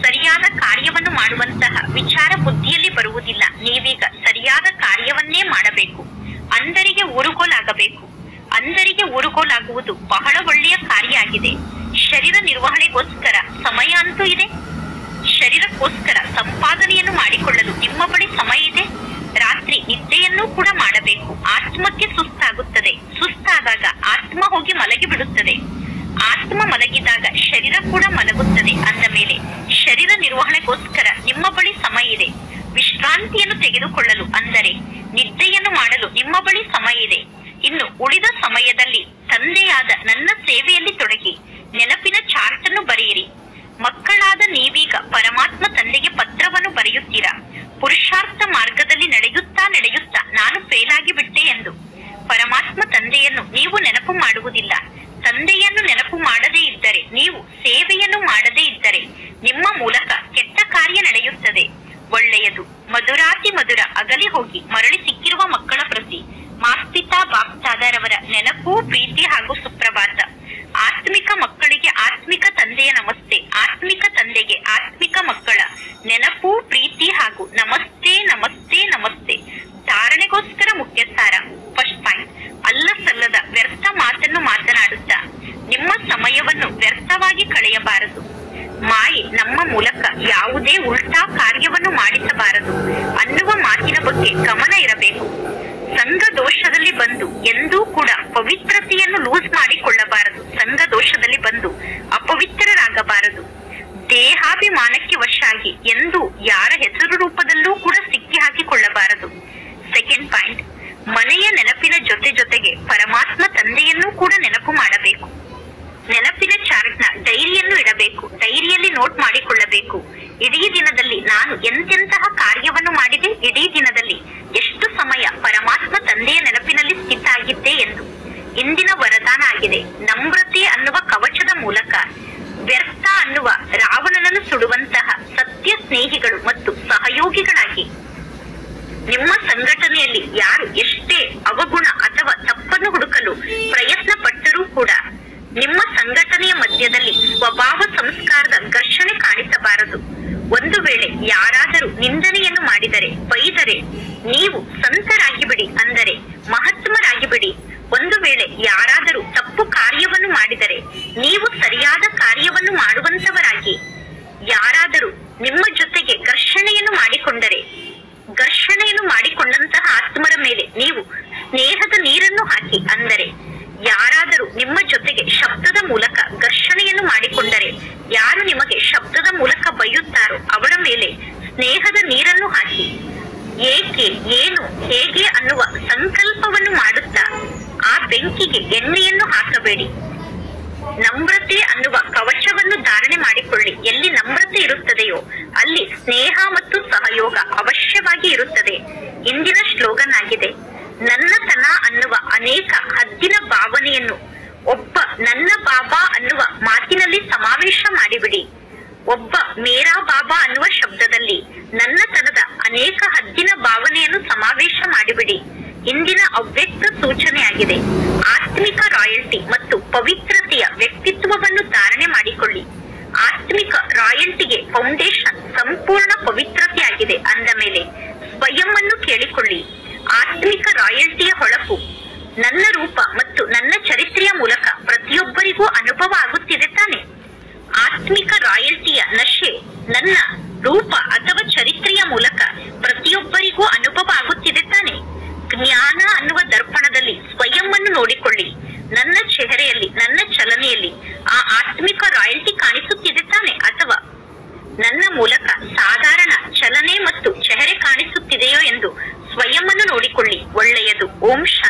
ಸರಿಯಾದ ಕಾರ್ಯವನ್ನು ಮಾಡುವಂತಹ ವಿಚಾರ ಬುದ್ಧಿಯಲ್ಲಿ ಬರುವುದಿಲ್ಲ. ನೀವೀಗ ಸರಿಯಾದ ಕಾರ್ಯವನ್ನೇ ಮಾಡಬೇಕು. ಅಂಧರಿಗೆ ಊರುಗೋಲಾಗಬೇಕು. ಅಂಧರಿಗೆ ಊರುಗೋಲಾಗುವುದು ಬಹಳ ಒಳ್ಳೆಯ ಕಾರ್ಯ ಆಗಿದೆ. ಶರೀರ ನಿರ್ವಹಣೆಗೋಸ್ಕರ ಸಮಯ ಅಂತೂ ಇದೆ. ಶರೀರಕ್ಕೋಸ್ಕರ ಸಂಪಾದನೆಯನ್ನು ಮಾಡಿಕೊಳ್ಳಲು ನಿಮ್ಮ ಬಳಿ ಸಮಯ ಇದೆ. ರಾತ್ರಿ ನಿದ್ದೆಯನ್ನು ಕೂಡ ಮಾಡಬೇಕು. ಆತ್ಮಕ್ಕೆ ಸುಸ್ತಾಗುತ್ತದೆ. ಸುಸ್ತಾದಾಗ ಆತ್ಮ ಹೋಗಿ ಮಲಗಿ ಬಿಡುತ್ತದೆ. ಆತ್ಮ ಮಲಗಿದಾಗ ಶರೀರ ಕೂಡ ಮಲಗುತ್ತದೆ. ಅಂದ ಮೇಲೆ ಶರೀರ ನಿರ್ವಹಣೆಗೋಸ್ಕರ ನಿಮ್ಮ ಬಳಿ ಸಮಯ ಇದೆ. ವಿಶ್ರಾಂತಿಯನ್ನು ತೆಗೆದುಕೊಳ್ಳಲು ಅಂದರೆ ನಿದ್ದೆಯನ್ನು ಮಾಡಲು ನಿಮ್ಮ ಬಳಿ ಸಮಯ ಇದೆ. ಇನ್ನು ಉಳಿದ ಸಮಯದಲ್ಲಿ ತಂದೆಯಾದ ನನ್ನ ಸೇವೆಯಲ್ಲಿ ತೊಡಗಿ ನೆನಪಿನ ಚಾರ್ಟ್ ಅನ್ನು ಬರೆಯಿರಿ. ಮಕ್ಕಳಾದ ನೀವೀಗ ಪರಮಾತ್ಮ ತಂದೆಗೆ ಪತ್ರವನ್ನು ಬರೆಯುತ್ತೀರಾ. ಪುರುಷಾರ್ಥ ಮಾರ್ಗದಲ್ಲಿ ನಡೆಯುತ್ತಾ ನಾನು ಫೇಲ್ ಆಗಿ ಬಿಟ್ಟೆ ಎಂದು. ಪರಮಾತ್ಮ ತಂದೆಯನ್ನು ನೀವು ನೆನಪು ಮಾಡುವುದಿಲ್ಲ. ತಂದೆಯನ್ನು ನೆನಪು ಮಾಡದೇ ಇದ್ದರೆ, ನೀವು ಸೇವೆಯನ್ನು ಮಾಡದೇ ಇದ್ದರೆ ನಿಮ್ಮ ಮೂಲಕ ಕೆಟ್ಟ ಕಾರ್ಯ ನಡೆಯುತ್ತದೆ. ಒಳ್ಳೆಯದು. ಮಧುರಾತಿ ಮಧುರ ಅಗಲಿ ಹೋಗಿ ಮರಳಿ ಸಿಕ್ಕಿರುವ ಮಕ್ಕಳ ಪ್ರತಿ ಮಾಸ್ಪಿತಾ ಬಾಪ್ತಾದರವರ ನೆನಪು, ಪ್ರೀತಿ ಹಾಗೂ ಸುಪ್ರಭಾತ. ಆತ್ಮಿಕ ಮಕ್ಕಳಿಗೆ ಆತ್ಮಿಕ ತಂದೆಯ ನಮಸ್ತೆ. ಆತ್ಮಿಕ ತಂದೆಗೆ ಆತ್ಮಿಕ ಮಕ್ಕಳ ನೆನಪು, ಪ್ರೀತಿ ಹಾಗೂ ನಮಸ್ತೆ ನಮಸ್ತೆ ನಮಸ್ತೆ. ಧಾರಣೆಗೋಸ್ಕರ ಮುಖ್ಯ ಸಾರ. ಫಸ್ಟ್ ಪಾಯಿಂಟ್, ಅಲ್ಲ ಸಲ್ಲದ ವ್ಯರ್ಥ ಮಾತನ್ನು ಮಾತನಾಡುತ್ತಾ ನಿಮ್ಮ ಸಮಯವನ್ನು ವ್ಯರ್ಥವಾಗಿ ಕಳೆಯಬಾರದು. ಮಾಯೆ ನಮ್ಮ ಮೂಲಕ ಯಾವುದೇ ಉಲ್ಟಾ ಕಾರ್ಯವನ್ನು ಮಾಡಿಸಬಾರದು ಅನ್ನುವ ಮಾತಿನ ಬಗ್ಗೆ ಗಮನ ಇರಬೇಕು. ಸಂಘ ದೋಷದಲ್ಲಿ ಬಂದು ಎಂದೂ ಕೂಡ ಪವಿತ್ರತೆಯನ್ನು ಲೂಸ್ ಮಾಡಿಕೊಳ್ಳಬಾರದು. ಸಂಘ ದೋಷದಲ್ಲಿ ಬಂದು ಅಪವಿತ್ರರಾಗಬಾರದು. ದೇಹಾಭಿಮಾನಕ್ಕೆ ವಶಾಗಿ ಎಂದೂ ಯಾರ ಹೆಸರು ರೂಪದಲ್ಲೂ ಕೂಡ ಸಿಕ್ಕಿ ಹಾಕಿಕೊಳ್ಳಬಾರದು. ಸೆಕೆಂಡ್ ಪಾಯಿಂಟ್, ಮನೆಯ ನೆನಪಿನ ಜೊತೆಗೆ ಪರಮಾತ್ಮ ತಂದೆಯನ್ನೂ ಕೂಡ ನೆನಪು ಮಾಡಬೇಕು. ನೆನಪಿನ ಚಾರ್ಟ್ ನ ಡೈರಿಯನ್ನು ಇಡಬೇಕು. ಡೈರಿಯಲ್ಲಿ ನೋಟ್ ಮಾಡಿಕೊಳ್ಳಬೇಕು. ಇಡೀ ದಿನದಲ್ಲಿ ನಾನು ಎಂತೆಂತಹ ಕಾರ್ಯವನ್ನು ಮಾಡಿದೆ, ಇಡೀ ದಿನದಲ್ಲಿ ಎಷ್ಟು ಸಮಯ ಪರಮಾತ್ಮ ತಂದೆಯ ನೆನಪಿನಲ್ಲಿ ಸ್ಥಿತ ಆಗಿದ್ದೆ ಎಂದು. ಇಂದಿನ ವರದಾನ ಆಗಿದೆ, ನಮ್ರತೆ ಅನ್ನುವ ಕವಚದ ಮೂಲಕ ವ್ಯರ್ಥ ಅನ್ನುವ ರಾವಣನನ್ನು ಸುಡುವಂತಹ ಸತ್ಯ ಸ್ನೇಹಿಗಳು ಮತ್ತು ಸಹಯೋಗಿಗಳಾಗಿ ನಿಮ್ಮ ಸಂಘಟನೆಯಲ್ಲಿ ಯಾರು ಎಷ್ಟೇ ಅವಗುಣ ಅಥವಾ ತಪ್ಪನ್ನು ಹುಡುಕಲು ಪ್ರಯತ್ನ ಪಟ್ಟರೂ ಕೂಡ ನಿಮ್ಮ ಸಂಘಟನೆಯ ಮಧ್ಯದಲ್ಲಿ ಸ್ವಭಾವ ಸಂಸ್ಕಾರದ ಘರ್ಷಣೆ ಕಾಣಿಸಬಾರದು. ಒಂದು ವೇಳೆ ಯಾರಾದರೂ ನಿಂದನೆಯನ್ನು ಮಾಡಿದರೆ, ಬೈದರೆ ನೀವು ಸಂತರಾಗಿ ಬಿಡಿ, ಅಂದರೆ ಮಹಾತ್ಮರಾಗಿ ಬಿಡಿ. ಒಂದು ವೇಳೆ ಯಾರಾದರೂ ತಪ್ಪು ಕಾರ್ಯವನ್ನು ಮಾಡಿದರೆ ನೀವು ಸರಿಯಾದ ಕಾರ್ಯವನ್ನು ಮಾಡುವಂತವರಾಗಿ. ಯಾರಾದರೂ ನಿಮ್ಮ ಜೊತೆಗೆ ಘರ್ಷಣೆಯನ್ನು ಮಾಡಿಕೊಂಡರೆ, ಘರ್ಷಣೆಯನ್ನು ಮಾಡಿಕೊಂಡಂತಹ ಆತ್ಮರ ಮೇಲೆ ನೀವು ಸ್ನೇಹದ ನೀರನ್ನು ಹಾಕಿ. ಅಂದರೆ ಯಾರಾದರೂ ನಿಮ್ಮ ಜೊತೆಗೆ ಶಬ್ದದ ಮೂಲಕ ಘರ್ಷಣೆಯನ್ನು ಮಾಡಿಕೊಂಡರೆ, ಯಾರು ನಿಮಗೆ ಶಬ್ದದ ಮೂಲಕ ಬೈಯುತ್ತಾರೋ ಅವರ ಮೇಲೆ ಸ್ನೇಹದ ನೀರನ್ನು ಹಾಕಿ. ಏಕೆ, ಏನು, ಹೇಗೆ ಅನ್ನುವ ಸಂಕಲ್ಪವನ್ನು ಮಾಡುತ್ತಾ ಆ ಬೆಂಕಿಗೆ ಎಣ್ಣೆಯನ್ನು ಹಾಕಬೇಡಿ. ನಮ್ರತೆ ಅನ್ನುವ ಕವಚವನ್ನು ಧಾರಣೆ ಮಾಡಿಕೊಳ್ಳಿ. ಎಲ್ಲಿ ನಮ್ರತೆ ಇರುತ್ತದೆಯೋ ಅಲ್ಲಿ ಸ್ನೇಹ ಮತ್ತು ಸಹಯೋಗ ಅವಶ್ಯವಾಗಿ ಇರುತ್ತದೆ. ಇಂದಿನ ಸ್ಲೋಗನ್ ಆಗಿದೆ, ನನ್ನತನ ಅನ್ನುವ ಅನೇಕ ಹದ್ದಿನ ಭಾವನೆಯನ್ನು ಒಬ್ಬ ನನ್ನ ಬಾಬಾ ಅನ್ನುವ ಮಾತಿನಲ್ಲಿ ಸಮಾವೇಶ ಮಾಡಿಬಿಡಿ. ಒಬ್ಬ ಮೇರಾ ಬಾಬಾ ಅನ್ನುವ ಶಬ್ದದಲ್ಲಿ ನನ್ನತನದ ಅನೇಕ ಹದ್ದಿನ ಭಾವನೆಯನ್ನು ಸಮಾವೇಶ ಮಾಡಿಬಿಡಿ. ಇಂದಿನ ಅವ್ಯಕ್ತ ಸೂಚನೆಯಾಗಿದೆ. ಆತ್ಮಿಕ ರಾಯಲ್ಟಿ ಮತ್ತು ಪವಿತ್ರತೆಯ ವ್ಯಕ್ತಿತ್ವವನ್ನು ಧಾರಣೆ ಮಾಡಿಕೊಳ್ಳಿ. ಆತ್ಮಿಕ ರಾಯಲ್ಟಿಗೆ ಫೌಂಡೇಶನ್ ಸಂಪೂರ್ಣ ಪವಿತ್ರತೆಯಾಗಿದೆ. ಅಂದ ಮೇಲೆ ಸ್ವಯಂ ಅನ್ನು ಕೇಳಿಕೊಳ್ಳಿ. ಆತ್ಮಿಕ ರಾಯಲ್ಟಿಯ ಹೊಳಪು ನನ್ನ ರೂಪ ಮತ್ತು ನನ್ನ ಚರಿತ್ರೆಯ ಮೂಲಕ ಪ್ರತಿಯೊಬ್ಬರಿಗೂ ಅನುಭವ ಆಗುತ್ತಿದೆ ತಾನೆ. ಆತ್ಮಿಕ ರಾಯಲ್ಟಿಯ ನಶೆ ನನ್ನ ರೂಪ ಅಥವಾ ಚರಿತ್ರೆಯ ಮೂಲಕ ಪ್ರತಿಯೊಬ್ಬರಿಗೂ ಅನುಭವ ಆಗುತ್ತಿದೆ ತಾನೆ. ಜ್ಞಾನ ಅನ್ನುವ ದರ್ಪಣದಲ್ಲಿ ಸ್ವಯಂ ಅನ್ನು ನೋಡಿಕೊಳ್ಳಿ. ನನ್ನ ಚೆಹರೆಯಲ್ಲಿ, ನನ್ನ ಚಲನೆಯಲ್ಲಿ ಆ ಆತ್ಮಿಕ ರಾಯಲ್ಟಿ ಕಾಣಿಸುತ್ತಿದೆ ತಾನೆ, ಅಥವಾ ನನ್ನ ಮೂಲಕ ಸಾಧಾರಣ ಚಲನೆ ಮತ್ತು ಚೆಹರೆ ಕಾಣಿಸುತ್ತಿದೆಯೋ ಎಂದು ಸ್ವಯಂ ಅನ್ನು ನೋಡಿಕೊಳ್ಳಿ. ಒಳ್ಳೆಯದು. ಓಂ ಶಾಂತಿ.